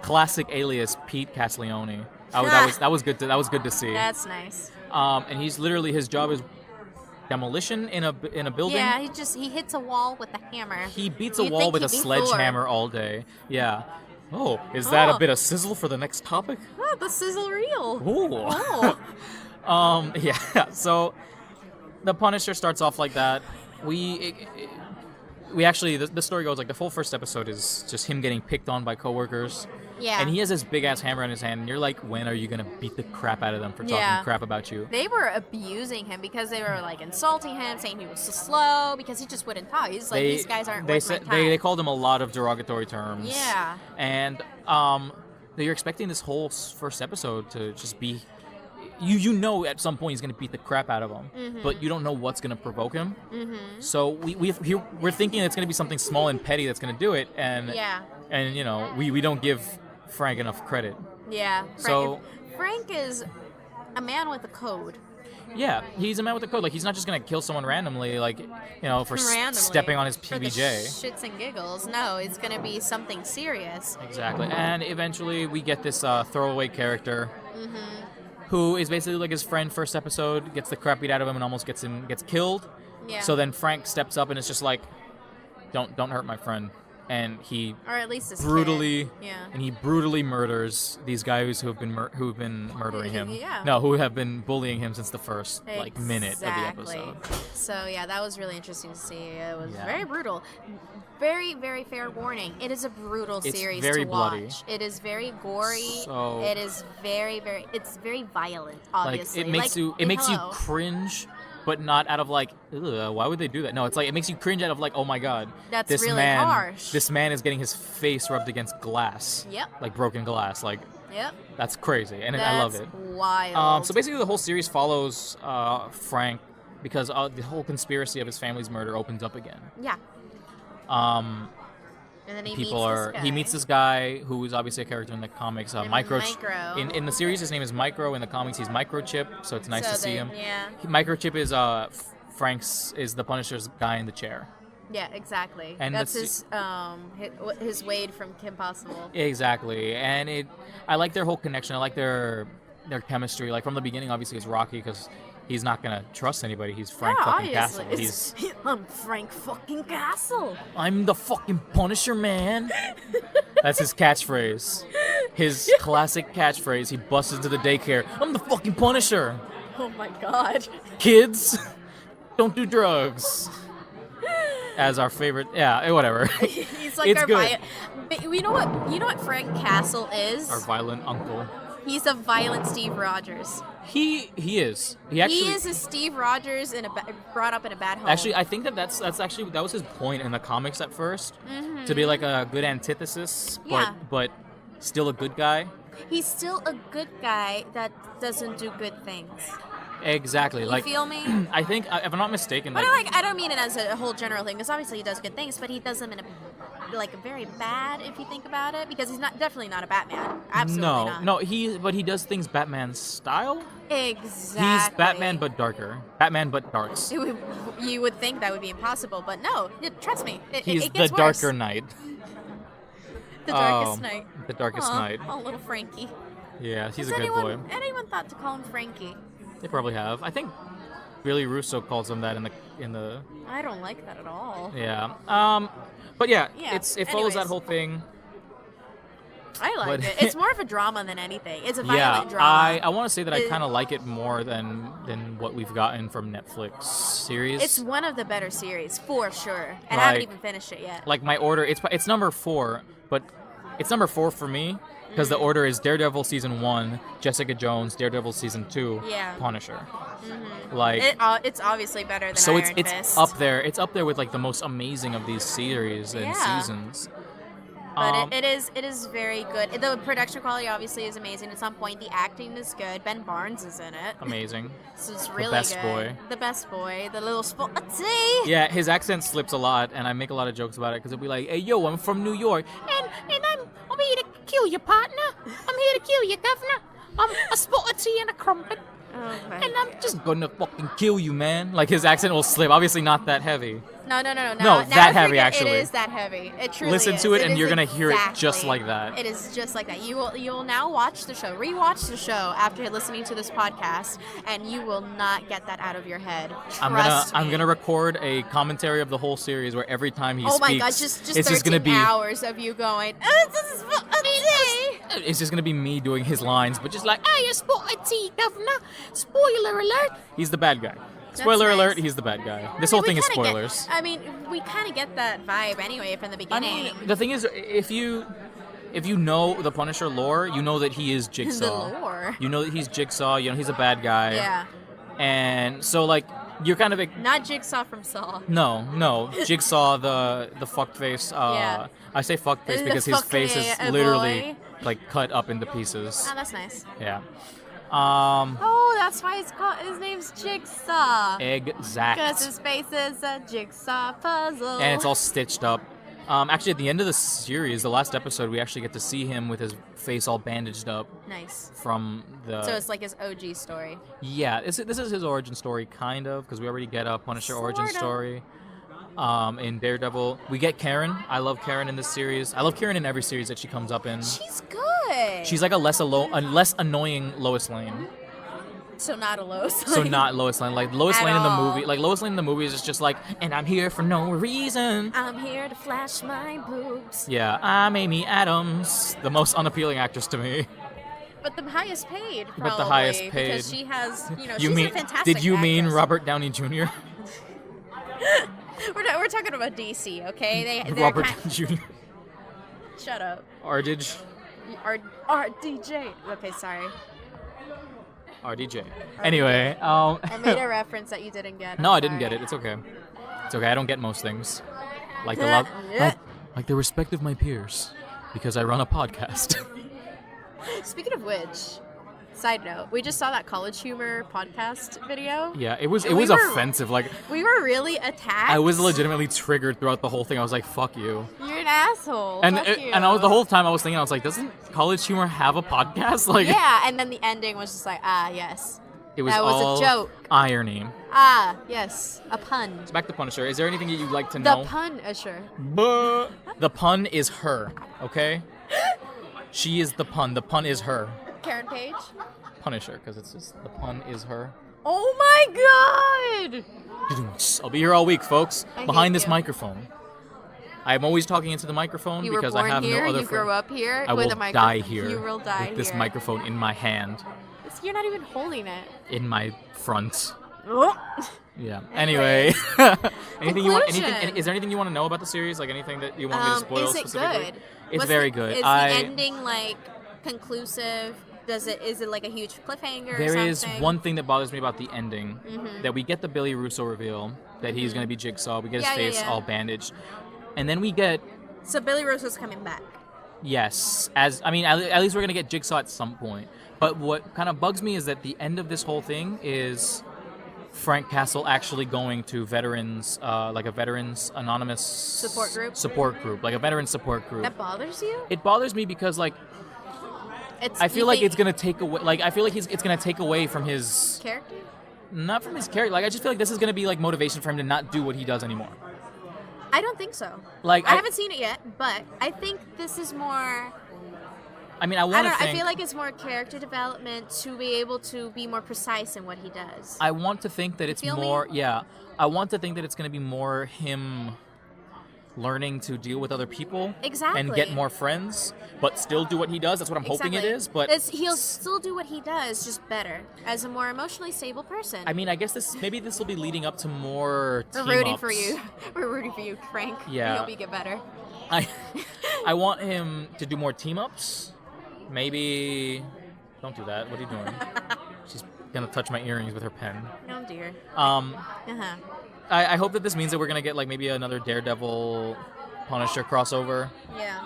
classic alias, Pete Castiglione. That was good to see. That's nice. And he's literally, his job is demolition in a building. Yeah, he hits a wall with a hammer. He beats a wall with a sledgehammer all day. Yeah. Oh, is that a bit of sizzle for the next topic? Oh, the sizzle reel. Ooh. Yeah. So the Punisher starts off like that. We actually, the story goes like the full first episode is just him getting picked on by coworkers. Yeah. And he has this big ass hammer in his hand, and you're like, when are you gonna beat the crap out of them for talking crap about you? They were abusing him because they were like insulting him, saying he was so slow because he just wouldn't talk. He's like, these guys aren't worth my time. They called him a lot of derogatory terms. Yeah. And you're expecting this whole first episode to just be. You know at some point he's going to beat the crap out of him, but you don't know what's going to provoke him. So we're thinking it's going to be something small and petty that's going to do it, and you know we don't give Frank enough credit. Yeah. Frank is a man with a code. Yeah, he's a man with a code. Like he's not just going to kill someone randomly, like for stepping on his PBJ. For the shits and giggles. No, it's going to be something serious. Exactly, and eventually we get this throwaway character. Who is basically like his friend first episode, gets the crap beat out of him and almost gets killed. Yeah. So then Frank steps up and it's just like, don't hurt my friend. And he or at least his brutally kid. Yeah. And he brutally murders these guys who have been murdering him. Yeah. No, who have been bullying him since the first minute of the episode. So yeah, that was really interesting to see. It was very brutal. Very, very fair warning. It is a brutal series very to watch. bloody. It is very gory. So, it is it's very violent, obviously. Like it makes you cringe, but not out of like, ugh, why would they do that? No, it's like it makes you cringe out of like, oh my god, that's really harsh. This man is getting his face rubbed against glass. Yep. Like broken glass. Like, yep. That's crazy, and I love it. Wild. So basically, the whole series follows Frank because the whole conspiracy of his family's murder opens up again. Yeah. And then he meets this guy who is obviously a character in the comics. Micro. In the series, his name is Micro. In the comics, he's Microchip. So it's nice to see him. Yeah. Microchip is is the Punisher's guy in the chair. Yeah, exactly. And that's his Wade from Kim Possible. Exactly, and I like their whole connection. I like their chemistry. Like from the beginning, obviously, it's Rocky because he's not gonna trust anybody. He's Frank fucking Castle. I'm Frank fucking Castle. I'm the fucking Punisher, man. That's his catchphrase. His classic catchphrase. He busts into the daycare. I'm the fucking Punisher. Oh my god. Kids, don't do drugs. As our favorite, whatever. He's like it's our good. You know what Frank Castle is? Our violent uncle. He's a violent Steve Rogers. He is. He is a Steve Rogers brought up in a bad home. Actually, I think that was his point in the comics at first, to be like a good antithesis, but still a good guy. He's still a good guy that doesn't do good things. Exactly. You feel me? I think, if I'm not mistaken, but I don't mean it as a whole general thing, because obviously he does good things, but he does them in a very bad, if you think about it, because he's definitely not a Batman. Absolutely not. No, he does things Batman style. Exactly. He's Batman but darker. Batman but darks. You would think that would be impossible, but no, trust me. He's it gets the darker knight. The darkest night. The darkest night. Oh, little Frankie. Yeah, he's a good boy. Anyone thought to call him Frankie? They probably have. I think Billy Russo calls him that in the. I don't like that at all. Yeah. But it follows that whole thing. I like it. It's more of a drama than anything. It's a violent drama. I want to say that I kind of like it more than what we've gotten from Netflix series. It's one of the better series for sure, and I haven't even finished it yet. Like my order, it's number 4, but it's number 4 for me. Because the order is Daredevil Season 1, Jessica Jones, Daredevil Season 2, Punisher. Mm-hmm. Like it's obviously better than so Iron it's Fist. up there. It's up there with like the most amazing of these series and seasons. But it is very good. The production quality obviously is amazing. At some point, the acting is good. Ben Barnes is in it. Amazing. So it's really the best good. Boy. The best boy. The little spotty. Yeah, his accent slips a lot, and I make a lot of jokes about it because it'll be like, "Hey, yo, I'm from New York, and I'm here to kill your partner. I'm here to kill your governor. I'm a spot of tea and a crumpet." Okay. And I'm just gonna fucking kill you, man. Like his accent will slip. Obviously not that heavy. No. No, that heavy actually. It is that heavy. It truly is. Listen to it and you're gonna hear it just like that. It is just like that. You will now watch the show, rewatch the show after listening to this podcast, and you will not get that out of your head. Trust me. I'm gonna record a commentary of the whole series where every time he speaks, oh my god, just it's 13 just gonna be hours of you going. it's just gonna be me doing his lines, but just like, "Hey, you spotted tea, governor! Spoiler alert!" He's the bad guy. Spoiler nice. alert! He's the bad guy. This whole thing is We kinda spoilers. we kind of get that vibe anyway from the I beginning. mean, the thing is, if you know the Punisher lore, you know that he is Jigsaw. The lore. You know that he's Jigsaw. You know he's a bad guy. Yeah. And so like you're kind of Not Jigsaw from Saw. no Jigsaw the fuckface. Yeah. I say fuckface The because his fuck face is me, literally boy. like cut up into pieces. Oh, that's nice. Yeah. Oh, that's why it's called. His name's Jigsaw. Exact. Because his face is a jigsaw puzzle. And it's all stitched up. Actually, at the end of the series, the last episode, we actually get to see him with his face all bandaged up nice. from the. So it's like his OG story. Yeah, this is his origin story, kind of, because we already get a Punisher origin Sorta. story. In Daredevil, we get Karen. I love Karen in this series. I love Karen in every series that she comes up in. She's good. She's like a less annoying Lois Lane. So not a Lois. So not Lois Lane. Like Lois At Lane in the all. movie. Like Lois Lane in the movie is just like, and I'm here for no reason. I'm here to flash my boobs. Yeah, I'm Amy Adams, the most unappealing actress to me. But the highest paid, probably. But the highest paid. Because she has, You she's mean? a fantastic Did you mean actress. Robert Downey Jr.? We're talking about DC, okay? They're Robert Downey Jr. Shut up. Ardage. RDJ. Okay, sorry. RDJ. Anyway, I made a reference that you didn't get. No, I'm I didn't sorry. get it. It's okay. It's okay. I don't get most things. Like the love, like the respect of my peers, because I run a podcast. Speaking of which, side note, we just saw that College Humor podcast video. Yeah, it was We were- offensive. Like We were really attacked. I was legitimately triggered throughout the whole thing. I was like, "Fuck you." You're an asshole. And Fuck you. and I was the whole time I was thinking, I was like, "Doesn't College Humor have a podcast?" Like Yeah, and then the ending was just like, yes. it was that was all a joke. irony. Yes, a pun. So back to Punisher. Is there anything that you'd like to The know? Punisher. The pun is her. Okay. She is the pun. The pun is her. Karen Page. Punisher, because it's just the pun is her. Oh my god! I'll be here all week, folks. I Behind hate this you. microphone. I'm always talking into the microphone You were because born I have here, no other you grew up here I with will a microphone. die here. You will die with this here. microphone in my hand, You're not even holding it. in my front. Oh. Yeah. Anyway, anything you want? Anything? Conclusion. Is there anything you want to know about the series? Like anything that you want me to spoil Is it specifically? good? It's very good. Is the ending like conclusive? Is it like a huge cliffhanger? There or is something? one thing that bothers me about the ending, that we get the Billy Russo reveal that he's going to be Jigsaw. We get his Yeah, face yeah. all bandaged, and then we get So Billy Russo's coming back. yes, at least we're going to get Jigsaw at some point. But what kind of bugs me is that the end of this whole thing is Frank Castle actually going to veterans, like a veterans anonymous Support group? like a veteran support group. That bothers you? It bothers me because like I feel like it's gonna take away. Like I feel like it's gonna take away from his character. not from his character. Like I just feel like this is gonna be like motivation for him to not do what he does anymore. I don't think so. Like I haven't seen it yet, but I think this is more. I mean, I I want don't to know. think. I feel like it's more character development to be able to be more precise in what he does. I want to think that it's feel me? more. Yeah, I want to think that it's gonna be more him learning to deal with other people and get Exactly. more friends, but still do what he does. That's what I'm hoping it is. But he'll still do what he does, just better as a more emotionally stable person. I mean, I guess this will be leading up to more We're team rooting ups. for you. We're rooting for you, Frank. Yeah. I hope you get better. I want him to do more team ups. Maybe don't do that. What are you doing? She's gonna touch my earrings with her pen. No, dear. I hope that this means that we're gonna get like maybe another Daredevil Punisher crossover. Yeah.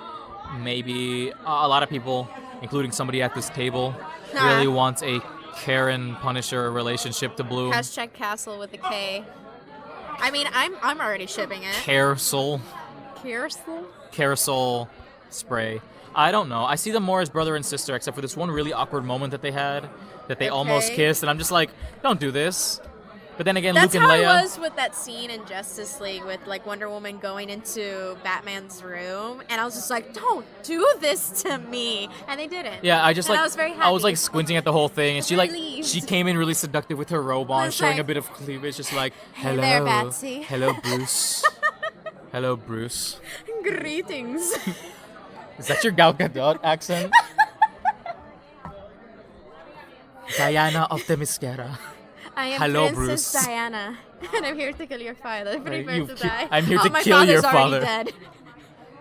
Maybe a lot of people, including somebody at this table, Nah. really wants a Karen Punisher relationship to bloom. Hashtag Castle with a K. I mean, I'm already shipping it. Carousel spray. I don't know. I see them more as brother and sister, except for this one really awkward moment that they had, that they almost Okay. kissed, and I'm just like, don't do this. But then again, That's Luke and how Leia. it was with that scene in Justice League with like Wonder Woman going into Batman's room, and I was just like, "Don't do this to me," and they didn't. Yeah, I just And like I was very I was happy. like squinting at the whole thing, and she Relieved. came in really seductive with her robe on, was showing a like, bit of cleavage, just like "Hey hello, there, Batsy." hello, Bruce, hello, Bruce. Greetings. Is that your Gal Gadot accent? Diana of the Mascara. I am Hello, Princess Bruce. Diana, and I'm here to kill your father. Pretty Right, first to die. I'm here to my kill your father's father. already dead.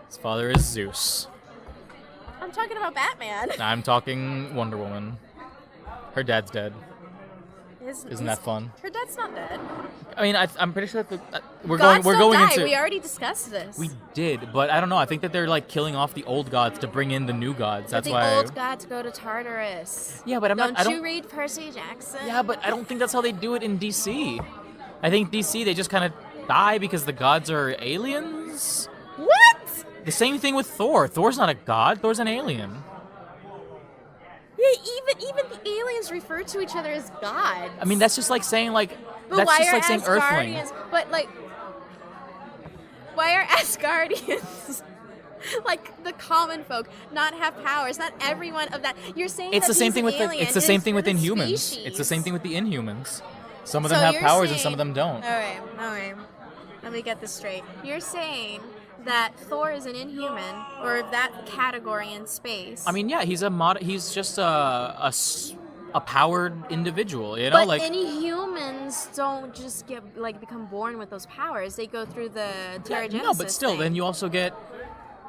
His father is Zeus. I'm talking about Batman. I'm talking Wonder Woman. Her dad's dead. Isn't that fun? Her dad's not dead. I mean, I'm pretty sure that we're Gods going don't die. into. We already discussed this. We did, but I don't know. I think that they're like killing off the old gods to bring in the new gods. That's the why. old gods go to Tartarus. Yeah, but Don't I don't. you read Percy Jackson? Yeah, but I don't think that's how they do it in DC. I think DC they just kind of die because the gods are aliens. What? The same thing with Thor. Thor's not a god. Thor's an alien. Yeah, even the aliens refer to each other as gods. I mean, that's just like saying like. But That's why just are like saying Earthling. Asgardians? But like, why are Asgardians? Like the common folk not have powers. Not everyone of that. You're saying It's that the same he's thing an with alien it's the same is thing for with the Inhumans. species. It's the same thing with the Inhumans. Some of them So have you're powers and some of saying- them don't. All right. Let me get this straight. You're saying that Thor is an Inhuman, or of that category in space. I mean, yeah, he's just a powered individual, you know, but like Inhumans don't just become born with those powers. They go through the Terrigenesis. no, but still, thing. then you also get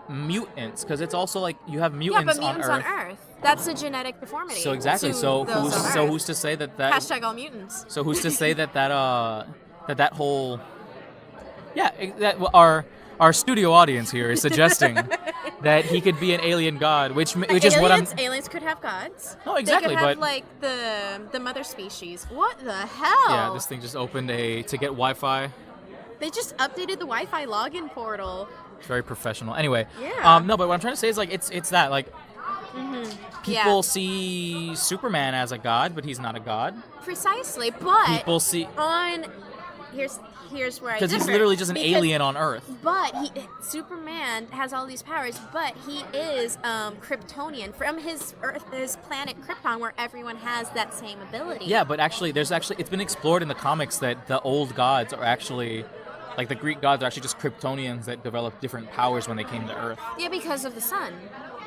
mutants because it's also like you have Yeah, mutants, but mutants on Earth. That's a genetic deformity. So exactly. to So those on Earth. who's to say that Hashtag all mutants. So who's to say that whole that our studio audience here is suggesting that he could be an alien god, which is what I'm. Aliens could have gods. No, exactly, They could have but- like the mother species. What the hell? Yeah, this thing just opened to get Wi-Fi. They just updated the Wi-Fi login portal. It's very professional. Anyway, Yeah. no, but what I'm trying to say is like it's that like people Yeah. see Superman as a god, but he's not a god. Precisely, but People see here's where I because he's differ. literally just an Because- alien on Earth. But Superman has all these powers, but he is Kryptonian from his planet Krypton, where everyone has that same ability. Yeah, but actually, it's been explored in the comics that the old gods are actually, like the Greek gods are actually just Kryptonians that developed different powers when they came to Earth. Yeah, because of the sun.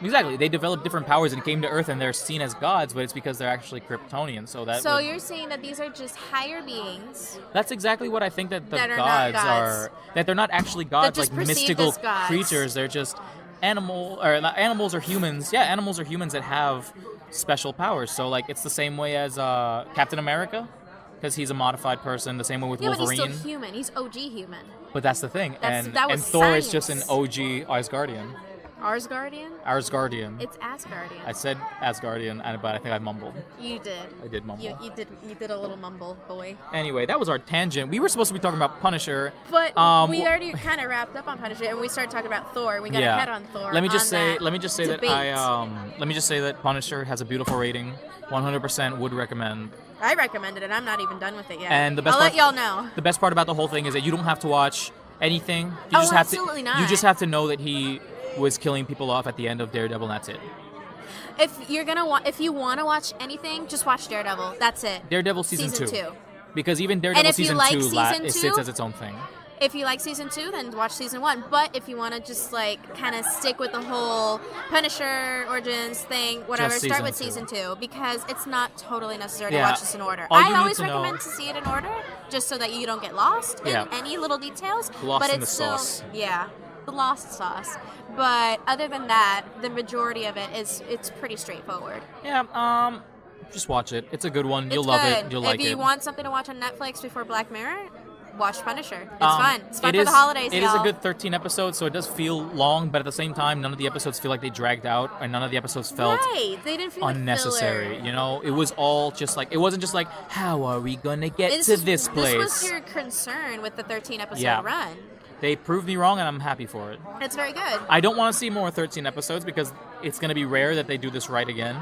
Exactly, they developed different powers and came to Earth, and they're seen as gods, but it's because they're actually Kryptonians. So You're saying that these are just higher beings. that's exactly what I think that the That are not gods gods. are. That they're not actually gods, just like perceived mystical as gods. creatures. They're just not animals or humans. Yeah, animals are humans that have special powers. So like it's the same way as Captain America, because he's a modified person. The same way with Yeah, Wolverine. but he's still human. He's OG human. But that's the thing, That and was Thor is just an science. OG Asgardian. Asgardian? Asgardian. It's Asgardian. I said Asgardian, but I think I mumbled. You did. I did mumble. You did a little mumble, boy. Anyway, that was our tangent. We were supposed to be talking about Punisher. But we wh- already kind of wrapped up on Punisher, and we started talking about Thor. We got ahead on Thor. Let me just on say that that debate. let me just say that Punisher has a beautiful rating. 100% would recommend. I recommended it. I'm not even done with it yet. And the best I'll part, let y'all know. The best part about the whole thing is that you don't have to watch anything. You Oh, just have absolutely to. not. You just have to know that he was killing people off at the end of Daredevil, and that's it. If you want to watch anything, just watch Daredevil. That's it. Daredevil season 2. 2. Because even Daredevil if you season like 2 season it 2, sits as its own thing. If you like season 2, then watch season 1. But if you want to just like kind of stick with the whole Punisher origins thing, whatever, Just start with season season 2 because it's not totally necessary to Yeah. watch this in order. All you I need always to know- recommend to see it in order just so that you don't get lost Yeah. in any little details. Lost but in it's the still, sauce. Yeah, the lost sauce. But other than that, the majority of it's pretty straightforward. Yeah, just watch it. It's a good one. You'll It's love good. it. You'll like If you it. want something to watch on Netflix before Black Mirror, watch Punisher. It's fun. It's fun it for is- the holidays, It y'all. is a good 13 episodes, so it does feel long, but at the same time, none of the episodes feel like they dragged out, and none of the episodes felt Right. They didn't feel unnecessary. Like filler. You know, it was all just like, it wasn't just like, how are we gonna get to this place? This was your concern with the 13 episode Yeah. run. They proved me wrong, and I'm happy for it. It's very good. I don't want to see more 13 episodes because it's gonna be rare that they do this right again.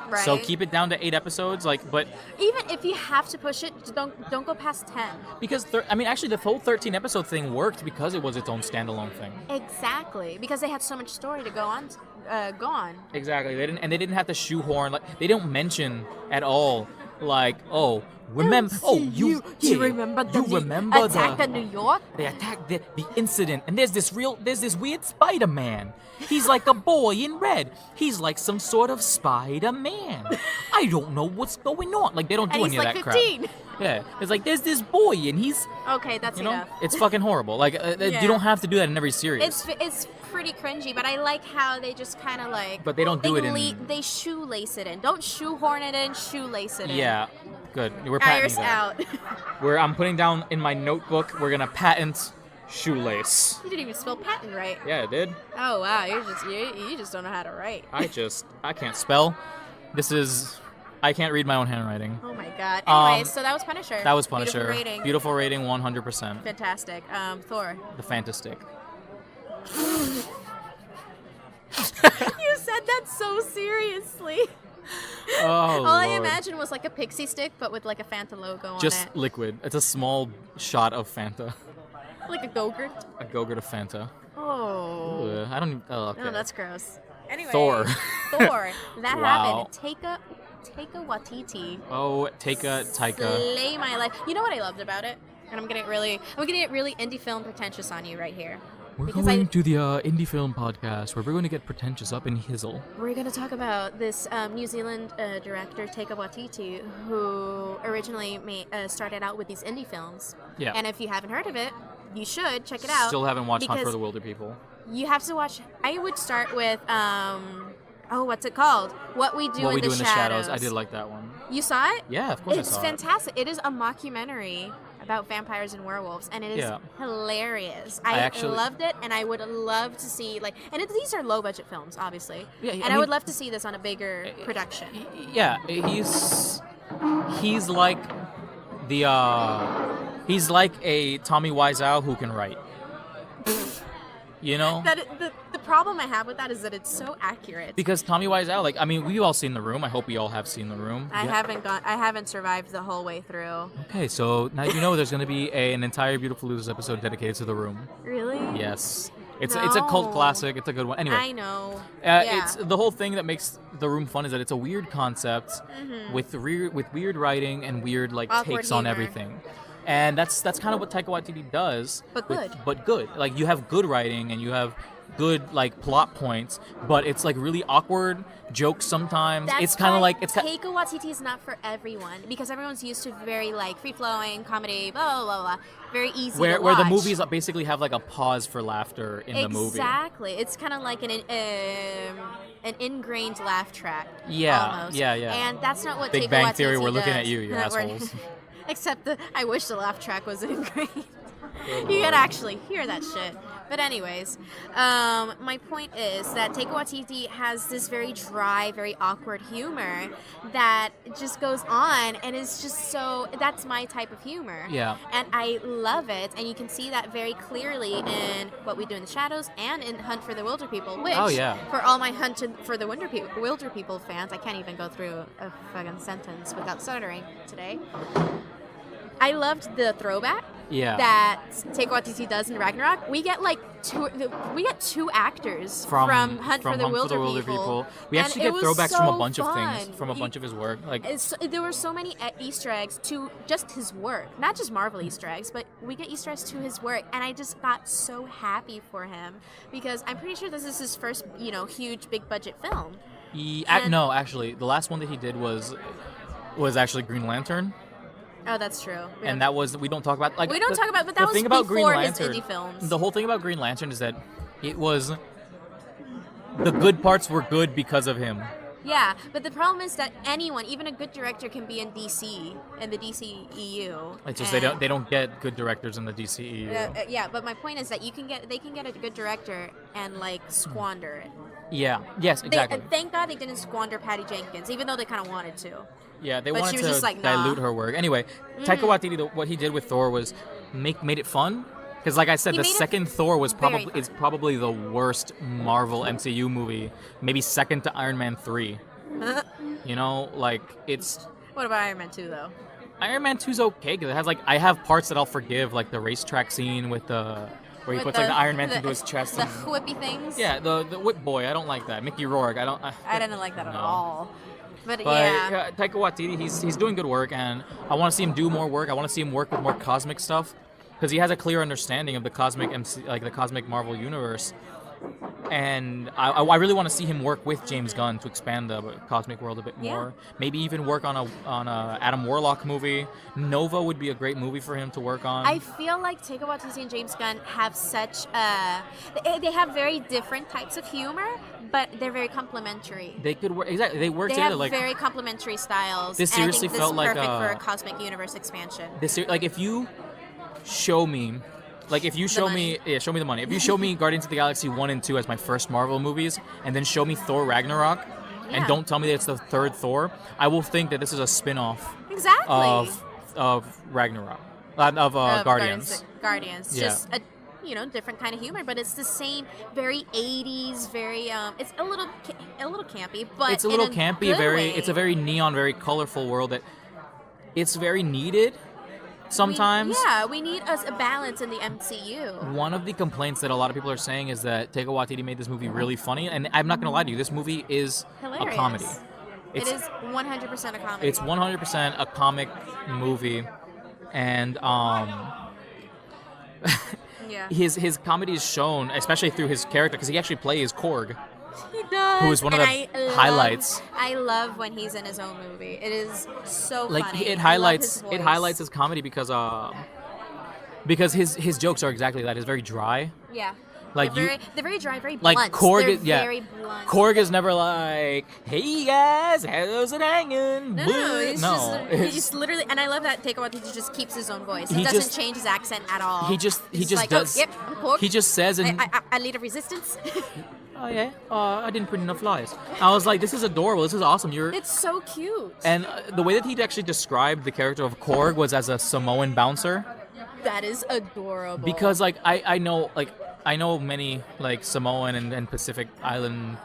Right. So keep it down to 8 episodes, but Even if you have to push it, just don't go past 10. because actually the whole 13 episode thing worked because it was its own standalone thing. Exactly, because they had so much story to go on. Exactly. They didn't have to shoehorn, like they don't mention at all like, oh, Remember? Oh, you remember the you remember attack in New York? They attacked the incident, and there's this weird Spider-Man. He's like a boy in red. He's like some sort of Spider-Man. I don't know what's going on. Like, they don't do And any he's of like that 15. crap. Yeah, it's like there's this boy, and he's Okay, that's you know, enough. it's fucking horrible. Like, Yeah. you don't have to do that in every series. It's pretty cringy, but I like how they just kind of like. But they don't do it in. They shoelace it in. Don't shoehorn it in. Shoelace it in. Yeah, good. We're patenting Iris that. out. I'm putting down in my notebook. We're gonna patent shoelace. You didn't even spell patent right. Yeah, it did. Oh wow, you just don't know how to write. I can't spell. I can't read my own handwriting. Oh my god. Anyway, so that was Punisher. That was Punisher. Beautiful rating. 100%. Fantastic. Thor. The Fantastic. You said that so seriously. Oh, All I Lord. imagined was like a pixie stick, but with like a Fanta logo on Just it. liquid. It's a small shot of Fanta. Like a Go-Gurt. A Go-Gurt of Fanta. Oh. Ugh, I don't even... Oh, okay. No, that's gross. Anyway. Thor. Thor. That Wow. happened. Taika Waititi. Oh, Taika. Slay my life. You know what I loved about it? And I'm gonna get really indie film pretentious on you right here. We're Because going to the indie film podcast where we're going to get pretentious up in hizzle. We're going to talk about this New Zealand director, Taika Waititi, who originally started out with these indie films. Yeah. And if you haven't heard of it, you should check it out. Still haven't watched Hunt for because the Wilder People. You have to watch. I would start with, what's it called? What We Do in the Shadows. I did like that one. You saw it? Yeah, of course I It's saw fantastic. It is a mockumentary about vampires and werewolves, and it is hilarious. I actually loved it, and I would love to see these are low budget films, obviously. Yeah, I would love to see this on a bigger production. Yeah, he's like he's like a Tommy Wiseau who can write. You know? The problem I have with that is that it's so accurate. Because Tommy Wiseau, we've all seen The Room. I hope we all have seen The Room. I haven't survived the whole way through. Okay, so now you know there's going to be an entire Beautiful Losers episode dedicated to The Room. Really? Yes. It's a cult classic. It's a good one. Anyway. I know. It's the whole thing that makes The Room fun is that it's a weird concept with weird writing and weird Awkward takes on humor. everything. And that's kind of what Taika Waititi does. But good. But good. Like, you have good writing and you have good plot points, but it's really awkward jokes sometimes. That's it's kind of why like Taika Waititi is not for everyone, because everyone's used to very free flowing comedy, blah blah blah, blah. Very easy to where watch. the movies basically have a pause for laughter in the movie. Exactly. It's kind of like an ingrained laugh track. Yeah, almost. yeah. And that's not what Big Taika Bang Waititi Theory, we're looking does. at you assholes. Except I wish the laugh track was ingrained. You could actually hear that shit. But anyways, my point is that Taika Waititi has this very dry, very awkward humor that just goes on, and is just that's my type of humor. Yeah. And I love it, and you can see that very clearly in What We Do in the Shadows and in Hunt for the Wilder People, which, for all my Hunt for the Wilder People fans, I can't even go through a fucking sentence without stuttering today. I loved the throwback that Taika Waititi does in Ragnarok. We get two actors from Hunt for the Wilder People. We actually get throwbacks from a bunch of things, from a bunch of his work. There were so many Easter eggs to just his work, not just Marvel Easter eggs, but we get Easter eggs to his work, and I just got so happy for him, because I'm pretty sure this is his first, huge big budget film. No, actually, the last one that he did was actually Green Lantern. Oh, that's true. We don't talk about but that was before his indie films. The whole thing about Green Lantern is that the good parts were good because of him. Yeah, but the problem is that anyone, even a good director, can be in DC, in the DCEU. It's just they don't get good directors in the DCEU. Yeah, but my point is that they can get a good director and squander it. Yeah. Yes. Exactly. Thank God they didn't squander Patty Jenkins, even though they kind of wanted to. Yeah, they but wanted she was to just nah. dilute her work. Anyway, Taika Waititi, what he did with Thor was made it fun. Because, like I said, the second Thor was probably the worst Marvel MCU movie, maybe second to Iron Man 3. It's. What about Iron Man 2 though? Iron Man 2's okay because it has I have parts that I'll forgive, like the racetrack scene with the where he With puts like the Iron Man into his chest. The and, whippy things. yeah, the whip boy. I don't like that. Mickey Rourke. I didn't like that at no. all. But yeah, Taika Waititi, he's doing good work, and I want to see him do more work. I want to see him work with more cosmic stuff, because he has a clear understanding of the cosmic the cosmic Marvel universe. And I really want to see him work with James Gunn to expand the cosmic world a bit more. Maybe even work on a Adam Warlock movie. Nova would be a great movie for him to work on. I feel like Taika Waititi and James Gunn have such they have very different types of humor, but they're very complementary. They could work exactly. They work They together. have very complementary styles. This and I seriously think this felt is like perfect for a cosmic universe expansion. If you show me. Like, if you show me the money. If you show me Guardians of the Galaxy 1 and 2 as my first Marvel movies, and then show me Thor Ragnarok, and don't tell me that it's the third Thor, I will think that this is a spin-off of Ragnarok, of Guardians. Guardians, Yeah. just a different kind of humor, but it's the same, very 80s, very it's a little campy, but It's a little in campy, good way. it's a very neon, very colorful world that it's very needed. Sometimes. We need a balance in the MCU. One of the complaints that a lot of people are saying is that Taika Waititi made this movie really funny, and I'm not going to lie to you, this movie is hilarious. a comedy. It is 100% a comedy. It's 100% a comic movie, and his comedy is shown, especially through his character, because he actually plays Korg. He does. Who is one of the highlights. I love when he's in his own movie. It is so funny. It highlights his comedy because his jokes are exactly that. It's very dry. Yeah. Like they're very dry, very like blunt. Korg, They're very blunt. Korg is never like, "Hey guys, how's it hanging?" No. He just literally, and I love that Taika Waititi just keeps his own voice. He doesn't change his accent at all. He just like, does. Oh, yep, I'm Korg. He just says, and I lead a resistance. oh yeah, I didn't put enough flies. I was like, this is adorable. This is awesome. It's so cute. And the way that he actually described the character of Korg was as a Samoan bouncer. That is adorable. Because I know many like Samoan and Pacific Island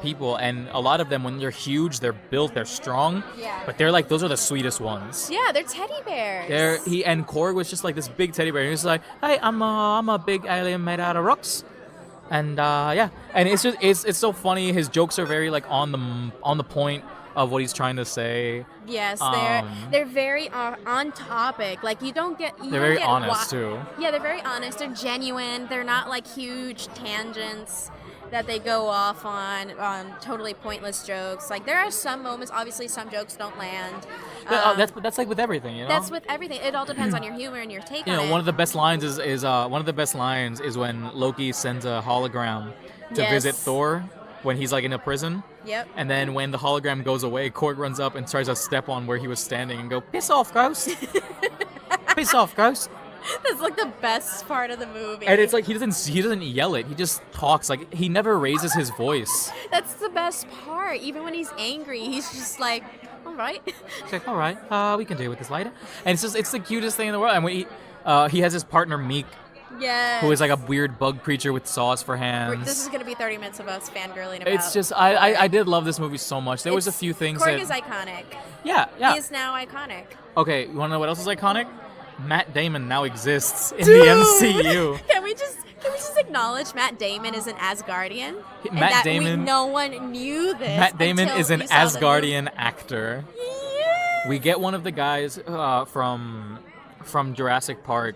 people, and a lot of them, when they're huge, they're built, they're strong. Yeah. But they're like, those are the sweetest ones. Yeah, they're teddy bears. And Korg was just like this big teddy bear. He was like, "Hey, I'm a big alien made out of rocks." And and it's so funny. His jokes are very like on the point of what he's trying to say. Yes, they're very on topic. Like they're very honest too. Yeah, they're very honest. They're genuine. They're not like huge tangents that they go off on totally pointless jokes. Like there are some moments. Obviously, some jokes don't land. That's like with everything, you know. That's with everything. It all depends on your humor and your take on it. One of the best lines is when Loki sends a hologram to visit Thor when he's like in a prison. Yep. And then when the hologram goes away, Korg runs up and tries to step on where he was standing and go, "Piss off, ghost! Piss off, ghost!" That's like the best part of the movie. And it's like he doesn't yell it. He just talks. Like he never raises his voice. That's the best part. Even when he's angry, he's just like, "All right." He's like, "All right, we can deal with this later." And it's the cutest thing in the world. And when he has his partner Meek. Yes. Who is like a weird bug creature with saws for hands. This is going to be 30 minutes of us fangirling about. It's just, I did love this movie so much. There was a few things Korg is iconic. Yeah. He is now iconic. Okay, you want to know what else is iconic? Matt Damon now exists in the MCU. Can we just acknowledge Matt Damon is an Asgardian? No one knew this. Matt Damon is an Asgardian movie. actor. Yes. We get one of the guys from Jurassic Park.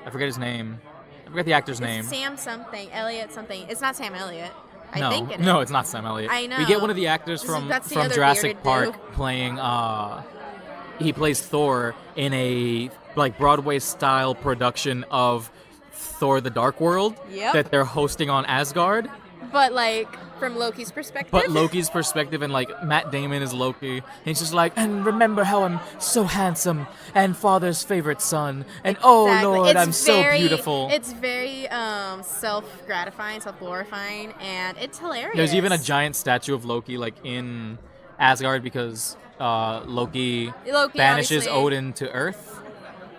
I forget his name. I forget the actor's name. Sam something. Elliot something. It's not Sam Elliott. No, I think it is. No, it's not Sam Elliott. I know. We get one of the actors from Jurassic Park playing. He plays Thor in a like Broadway style production of Thor: The Dark World that they're hosting on Asgard. But like from Loki's perspective. But Loki's perspective, and like Matt Damon is Loki. And he's just like, and remember how I'm so handsome and father's favorite son. And oh Lord, I'm so beautiful. It's very self-gratifying, self-glorifying, and it's hilarious. There's even a giant statue of Loki like in Asgard because Loki banishes Odin to Earth.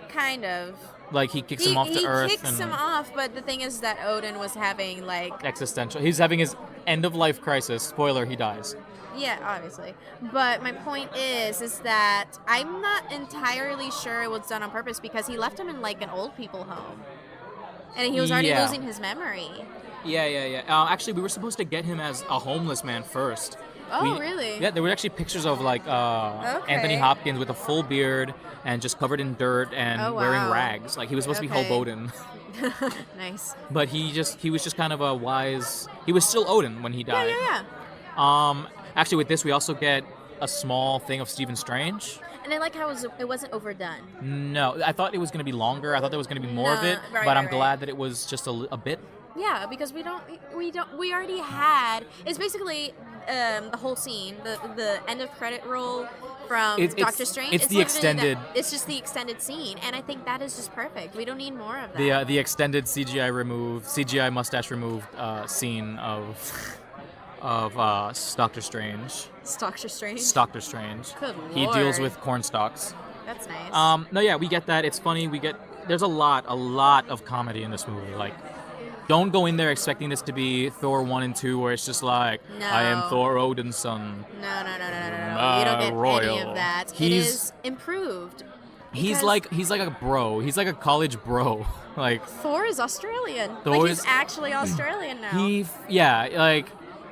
Kind of. Like he kicks him off to Earth. He kicks him off, but the thing is that Odin was having like existential. He's having his end of life crisis. Spoiler: he dies. Yeah, obviously. But my point is that I'm not entirely sure it was done on purpose because he left him in like an old people home. And he was already Yeah. losing his memory. Yeah. Actually, we were supposed to get him as a homeless man first. Oh, really? Yeah, there were actually pictures of like Anthony Hopkins with a full beard and just covered in dirt and wearing rags. Like he was supposed to be Hoboden. Nice. But he was just kind of a wise. He was still Odin when he died. Yeah. Actually, with this, we also get a small thing of Stephen Strange. And I like how it wasn't overdone. No, I thought it was going to be longer. I thought there was going to be more of it, but I'm glad that it was just a bit. Yeah, because we already had. It's basically the whole scene, the end of credit roll from Doctor Strange. It's the extended. It's just the extended scene, and I think that is just perfect. We don't need more of that. The extended CGI mustache removed scene of Doctor Strange. Doctor Strange. Doctor Strange. Good He Lord. deals with corn stalks. That's nice. No, yeah, we get that. It's funny. There's a lot of comedy in this movie. Like, don't go in there expecting this to be Thor 1 and 2, where it's just like, No. I am Thor Odin's son. No. You don't get royal. any of that. It is improved. He's like a bro. He's like a college bro. Like Thor is Australian. Thor he's actually Australian now.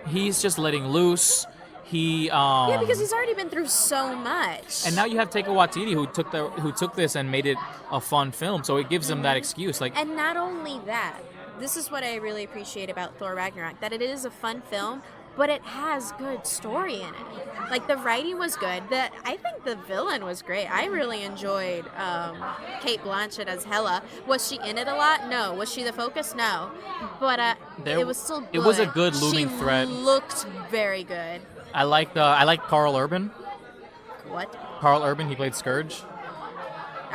He's just letting loose. Yeah, because he's already been through so much. And now you have Taika Waititi who took this and made it a fun film, so it gives him that excuse. Like, and not only that, this is what I really appreciate about Thor Ragnarok, that it is a fun film, but it has good story in it. Like, the writing was good. I think the villain was great. I really enjoyed Cate Blanchett as Hela. Was she in it a lot? No. Was she the focus? No. But it was still good. It was a good looming thread. She looked very good. I like Carl Urban. What? Carl Urban, he played Scourge.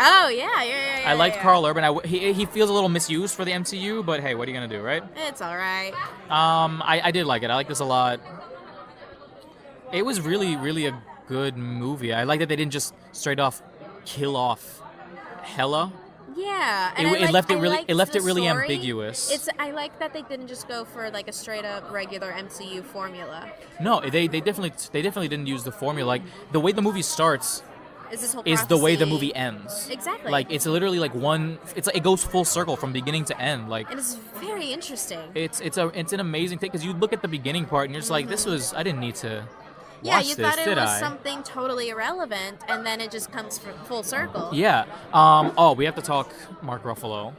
Oh, yeah. I liked Carl Urban. He feels a little misused for the MCU, but hey, what are you going to do, right? It's all right. I did like it. I like this a lot. It was really, really a good movie. I like that they didn't just straight off kill off Hela. Yeah, and it left it really story. ambiguous. I like that they didn't just go for like a straight up regular MCU formula. No, they definitely didn't use the formula. Like, the way the movie starts Is the way the movie ends. Exactly. Like, it's literally like it goes full circle from beginning to end. Like, and it's very interesting. It's an amazing thing, because you look at the beginning part and you're just like, I didn't need to Yeah, watch you this, thought it did was I? something totally irrelevant, and then it just comes full circle. Yeah. We have to talk Mark Ruffalo.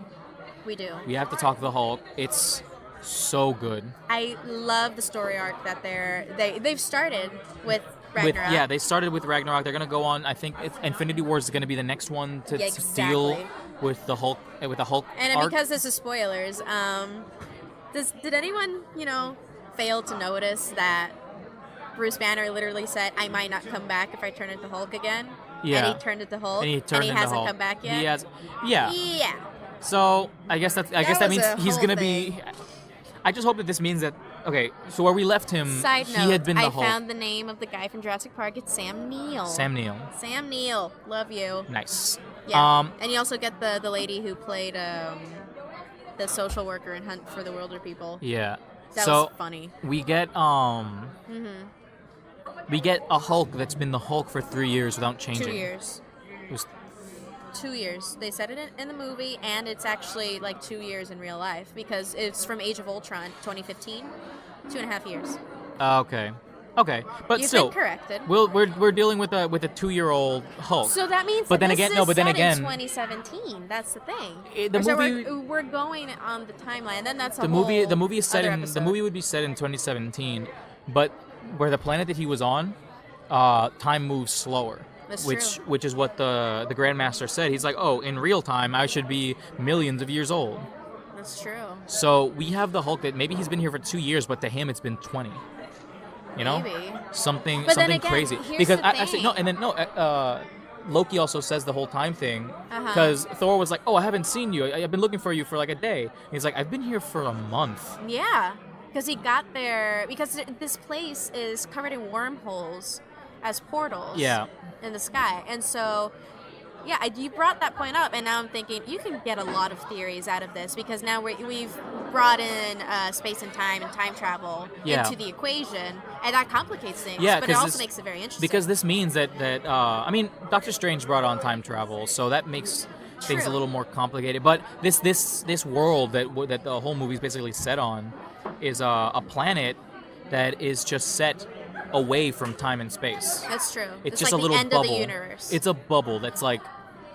We do. We have to talk the Hulk. It's so good. I love the story arc that they've started with Ragnarok. They started with Ragnarok. They're gonna go on. I think Infinity Wars is gonna be the next one to deal with the Hulk And arc. because this is spoilers, did anyone fail to notice that Bruce Banner literally said, "I might not come back if I turn into Hulk again"? Yeah. And he turned into Hulk. And he hasn't Hulk. come back yet. He has. Yeah. Yeah. So I guess that means was a he's whole gonna be. I just hope that this means that so where we left him, Side note, he had been the I Hulk. found the name of the guy from Jurassic Park. It's Sam Neill. Sam Neill. Sam Neill. Love you. Nice. Yeah. And you also get the lady who played the social worker in Hunt for the Wilder People. Yeah. That so was funny. We get we get a Hulk that's been the Hulk for 3 years without changing. 2 years. It was 2 years. They said it in the movie, and it's actually like 2 years in real life because it's from Age of Ultron, 2015. 2.5 years. Okay, but You've still, been corrected. we're dealing with a 2-year-old Hulk. So that means. But that then this again, is no. But then set again, in 2017. That's the thing. The so movie. we're going on the timeline. Then that's The movie is set in. The movie would be set in 2017, but where the planet that he was on, time moves slower. That's true. Which is what the Grandmaster said. He's like, oh, in real time, I should be millions of years old. That's true. So we have the Hulk that maybe he's been here for 2 years, but to him it's been 20. You know, Maybe. something But then again, crazy. here's Because the actually no, thing. and then no. Loki also says the whole time thing Uh-huh. because Thor was like, "Oh, I haven't seen you. I've been looking for you for like a day." And he's like, "I've been here for a month." Yeah, because he got there because this place is covered in wormholes as portals. Yeah. In the sky, and so. Yeah, you brought that point up, and now I'm thinking you can get a lot of theories out of this because now we've brought in space and time travel into the equation, and that complicates things. Yeah, but it also makes it very interesting. Because this means that Doctor Strange brought on time travel, so that makes things a little more complicated. But this world that the whole movie is basically set on is a planet that is just set away from time and space. That's true. It's just like a little the end bubble. Of the universe. It's a bubble that's like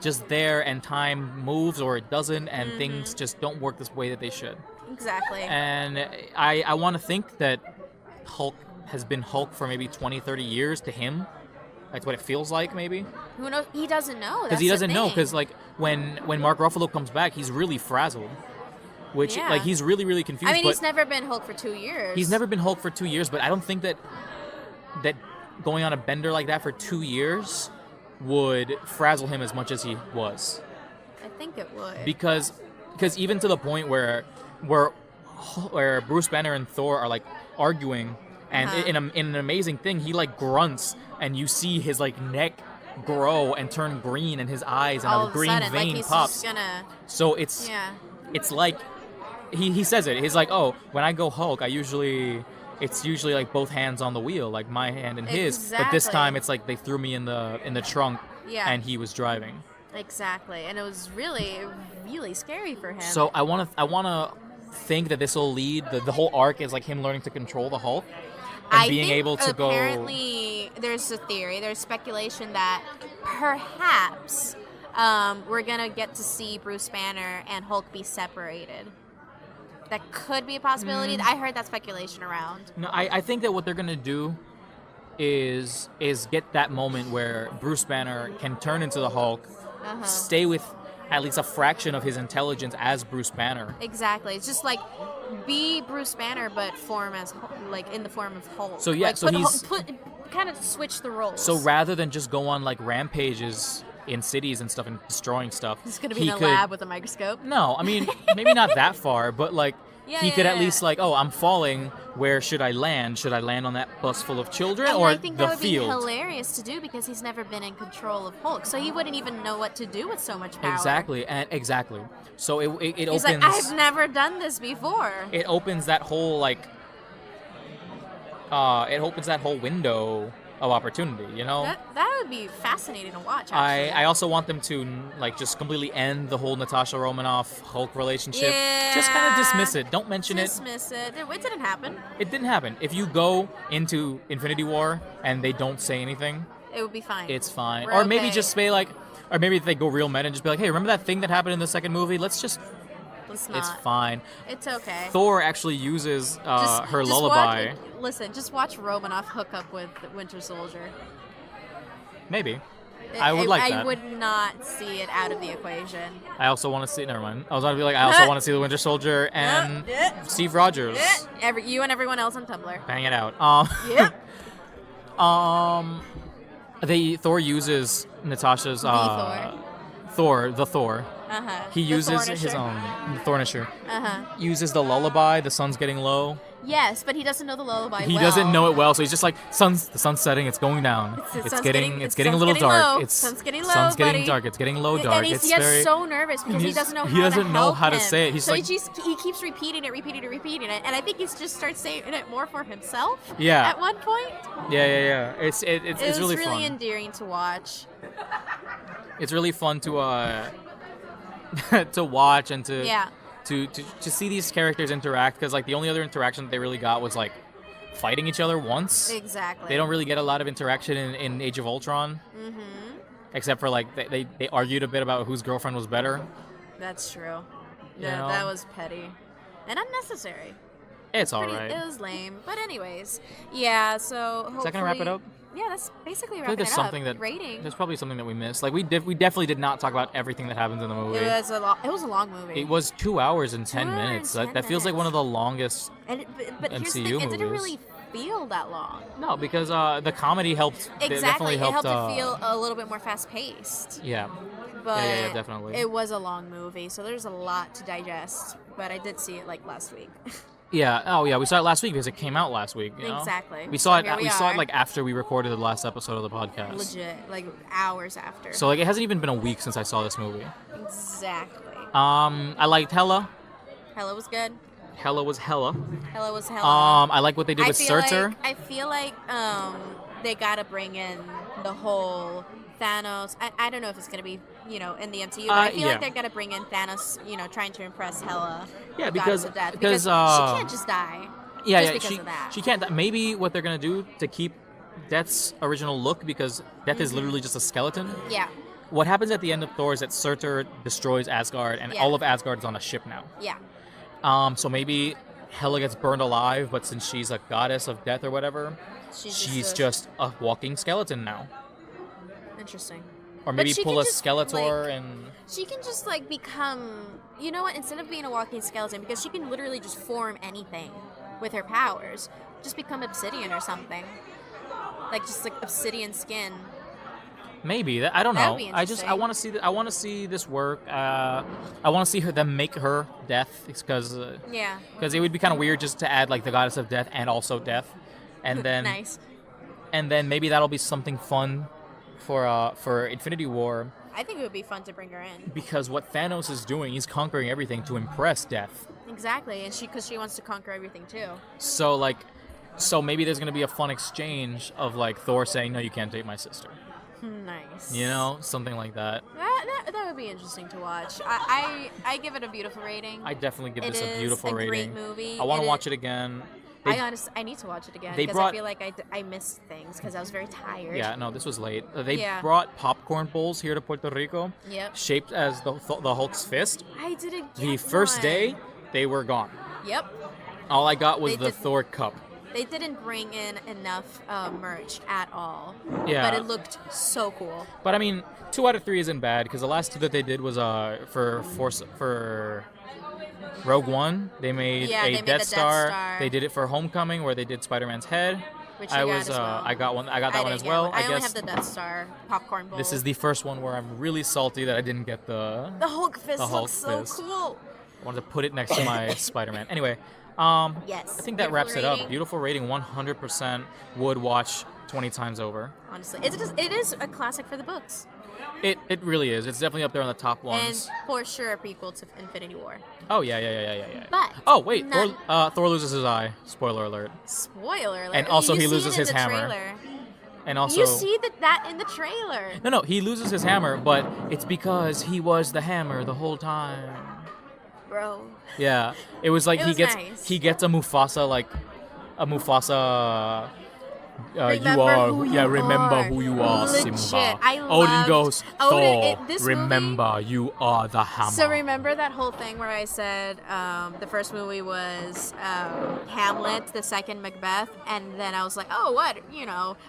just there, and time moves or it doesn't, and things just don't work this way that they should. Exactly. And I want to think that Hulk has been Hulk for maybe 20, 30 years to him. That's what it feels like, maybe. Who knows? He doesn't know. Because he doesn't know. Because like when Mark Ruffalo comes back, he's really frazzled. Which like he's really, really confused. I mean, he's never been Hulk for 2 years. He's never been Hulk for 2 years, but I don't think that going on a bender like that for 2 years would frazzle him as much as he was. I think it would. Because even to the point where Bruce Banner and Thor are like arguing, and in an amazing thing, he like grunts, and you see his like neck grow and turn green, and his eyes and all a green vein pops. So it's like he says it. He's like, oh, when I go Hulk, it's usually like both hands on the wheel, like my hand and his. Exactly. But this time it's like they threw me in the trunk, and he was driving. Exactly, and it was really, really scary for him. So I wanna think that this will lead the whole arc is like him learning to control the Hulk and being able to go. Apparently, there's a theory. There's speculation that perhaps we're gonna get to see Bruce Banner and Hulk be separated. That could be a possibility. I heard that speculation around. No, I think that what they're gonna do is get that moment where Bruce Banner can turn into the Hulk, stay with at least a fraction of his intelligence as Bruce Banner. Exactly. It's just like be Bruce Banner, but in the form of Hulk. So yeah, like, so he's kind of switch the roles. So rather than just go on like rampages in cities and stuff and destroying stuff, he's gonna be in a lab with a microscope. No, I mean maybe not that far, but like he could at least like, oh, I'm falling. Where should I land? Should I land on that bus full of children or I think that would field? be hilarious to do because he's never been in control of Hulk, so he wouldn't even know what to do with so much power. Exactly. So it he's opens. Like, I've never done this before. It opens that whole like. It opens that whole window of opportunity, you know? That would be fascinating to watch, actually. I also want them to like just completely end the whole Natasha Romanoff Hulk relationship. Yeah. Just kind of dismiss it. Don't mention Dismiss it. It didn't happen. It didn't happen. If you go into Infinity War and they don't say anything, it would be fine. It's fine. We're or maybe okay. just say like, or maybe if they go real meta and just be like, hey, remember that thing that happened in the second movie? Let's just. Let's not. It's fine. It's okay. Thor actually uses her lullaby. Just watch Romanoff hook up with Winter Soldier. Maybe. I would like that. I would not see it out of the equation. I also want to see. Never mind. I was going to be like, I also want to see the Winter Soldier and Steve Rogers. You and everyone else on Tumblr. Bang it out. Yep. Thor uses Natasha's the Thor. He uses his own Thornisher. Uses the lullaby. The sun's getting low. Yes, but he doesn't know the lullaby. He doesn't know it well, so he's just like, the sun's setting. It's going down. It's getting a little dark. Sun's getting low. Sun's getting dark. It's getting low dark. And he's so nervous because he doesn't know how to say it. He's so like, he keeps repeating it, and I think he just starts saying it more for himself. Yeah. At one point. Yeah. It's really fun. It's really endearing to watch. It's really fun to to watch and to see these characters interact, because like the only other interaction that they really got was like fighting each other once. Exactly. They don't really get a lot of interaction in Age of Ultron. Except for like they argued a bit about whose girlfriend was better. That's true. Yeah, that was petty and unnecessary. It's alright. It was lame, but anyways, yeah. So hopefully, is that gonna wrap it up? Yeah, that's basically wrapping it up. There's probably something that we missed. Like we definitely did not talk about everything that happens in the movie. It was a long movie. It was 2 hours and 10 minutes. That feels like one of the longest but here's the thing, MCU it didn't movies. really feel that long. No, because the comedy helped. Exactly, it helped it feel a little bit more fast paced. Yeah. But yeah, definitely. It was a long movie, so there's a lot to digest. But I did see it like last week. Yeah. Oh, yeah. We saw it last week because it came out last week. You know? Exactly. We saw it. We saw it like after we recorded the last episode of the podcast. Legit, like hours after. So like it hasn't even been a week since I saw this movie. Exactly. I liked Hela. Hela was good. Hela was Hela. Hela was Hela. I like what they did with Surtur. I feel like they gotta bring in the whole Thanos. I don't know if it's gonna be in the MCU, but I feel yeah. like they're gonna bring in Thanos. Trying to impress Hela. Yeah, the goddess of death, because she can't just die. Yeah, just because of that. She can't. Maybe what they're gonna do to keep Death's original look, because Death is literally just a skeleton. Yeah. What happens at the end of Thor is that Surtur destroys Asgard, and all of Asgard is on a ship now. Yeah. So maybe Hela gets burned alive, but since she's a goddess of death or whatever, she's just a walking skeleton now. Interesting. Or maybe pull a Skeletor and... She can just, become... You know what? Instead of being a walking skeleton, because she can literally just form anything with her powers, just become obsidian or something. Just obsidian skin. Maybe. I don't know. That would be interesting. I want to see I want to see this work. I want to see them make her death, because it would be kind of weird just to add the goddess of death and also death, and then nice. And then maybe that'll be something fun for Infinity War. I think it would be fun to bring her in, because what Thanos is doing, he's conquering everything to impress Death. Exactly, and because she wants to conquer everything too. So maybe there's gonna be a fun exchange of Thor saying, "No, you can't date my sister." Nice. Something like that. That would be interesting to watch. I give it a beautiful rating. I definitely give this a beautiful rating. It is a great movie. I want to watch it again. I need to watch it again because I feel like I missed things because I was very tired. Yeah, no, this was late. They brought popcorn bowls here to Puerto Rico, shaped as the Hulk's fist. I didn't get The first day, they were gone. Yep. All I got was the Thor cup. They didn't bring in enough merch at all. Yeah. But it looked so cool. But I mean, 2 out of 3 isn't bad, because the last 2 that they did was for Rogue One. They made a Death Star. They did it for Homecoming, where they did Spider-Man's head. Which I got as well. I got that one as well. I only have the Death Star popcorn bowl. This is the first one where I'm really salty that I didn't get the Hulk fist. Looks so cool. I wanted to put it next to my Spider-Man. Anyway, yes. I think that wraps it up. Beautiful rating, 100%. Would watch 20 times over. Honestly, it is a classic for the books. It really is. It's definitely up there on the top ones. And for sure a prequel to Infinity War. Oh, yeah. But wait. Thor loses his eye. Spoiler alert. Spoiler alert. And also he loses his hammer. Trailer. And also... You see that in the trailer. No, he loses his hammer, but it's because he was the hammer the whole time. Bro. Yeah. It was he gets a Mufasa, remember who you are, Legit. Simba. Odin goes, Thor, remember movie, you are the hammer. So remember that whole thing where I said the first movie was Hamlet, the second Macbeth, and then I was like, oh, what?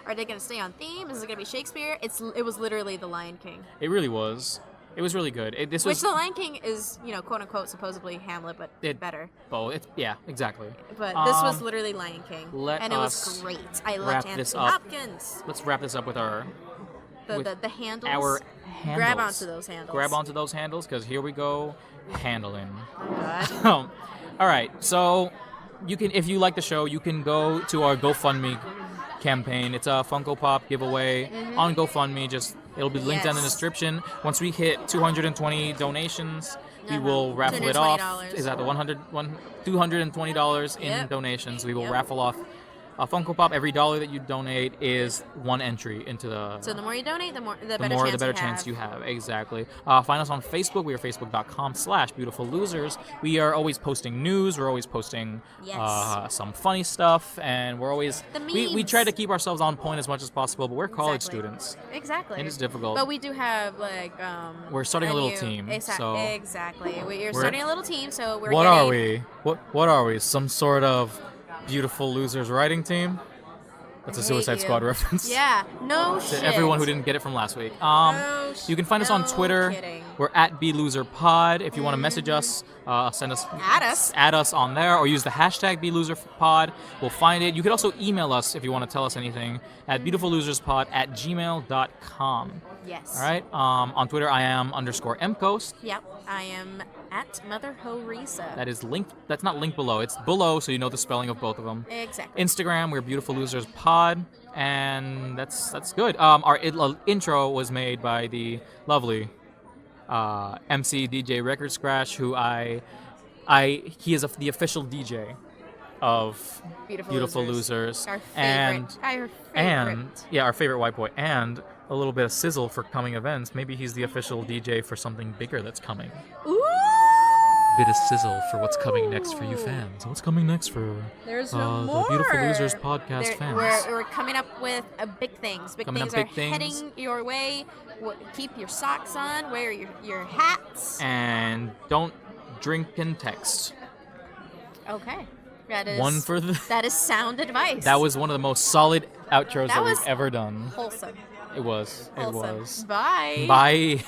Are they going to stay on theme? Is it going to be Shakespeare? It was literally The Lion King. It really was. It was really good. Which The Lion King is, quote unquote, supposedly Hamlet, but better. Oh, yeah, exactly. But this was literally Lion King, and it was great. I loved Anthony Hopkins. Let's wrap this up with our the handles. Our handles. Grab onto those handles. Grab onto those handles, because here we go, handling. Oh God. All right, so if you like the show, you can go to our GoFundMe campaign. It's a Funko Pop giveaway on GoFundMe. It'll be linked down in the description. Once we hit 220 donations, we will raffle it off. Is that the $220 in donations? We will raffle off a Funko Pop. Every $1 that you donate is one entry into the... So the more you donate, the better chance you have. Exactly. Find us on Facebook. We are facebook.com/BeautifulLosers. We are always posting news. We're always posting some funny stuff, and we're always... The memes. We try to keep ourselves on point as much as possible, but we're college students. Exactly. And it's difficult. But we do have, we're starting a little team. Exactly. We're starting a little team, so we're What are we? What are we? Some sort of... Beautiful Losers writing team? That's a Suicide Squad reference. Yeah, no shit. To everyone who didn't get it from last week. You can find us on Twitter. Kidding. We're at BeLoserPod. If you want to message us, send us... Add us on there, or use the hashtag BeLoserPod. We'll find it. You could also email us if you want to tell us anything at BeautifulLosersPod@gmail.com. Yes. All right? On Twitter, I am _mcoast. Yep. I am at Mother Horisa. That is linked. That's not linked below. It's below, so you know the spelling of both of them. Exactly. Instagram, we're BeautifulLosersPod, and that's good. Our intro was made by the lovely MC DJ Record Scratch, who he is the official DJ of Beautiful Losers. Our favorite. Our favorite white boy. And a little bit of sizzle for coming events. Maybe he's the official DJ for something bigger that's coming. Ooh! Bit of sizzle for what's coming next for you fans. What's coming next for There's no more. the Beautiful Losers podcast fans? We're coming up with big things. Big things are heading your way. Keep your socks on. Wear your hats. And don't drink and text. Okay. That is that is sound advice. That was one of the most solid outros that we've ever done. Wholesome. It was. Wholesome. It was. Bye. Bye.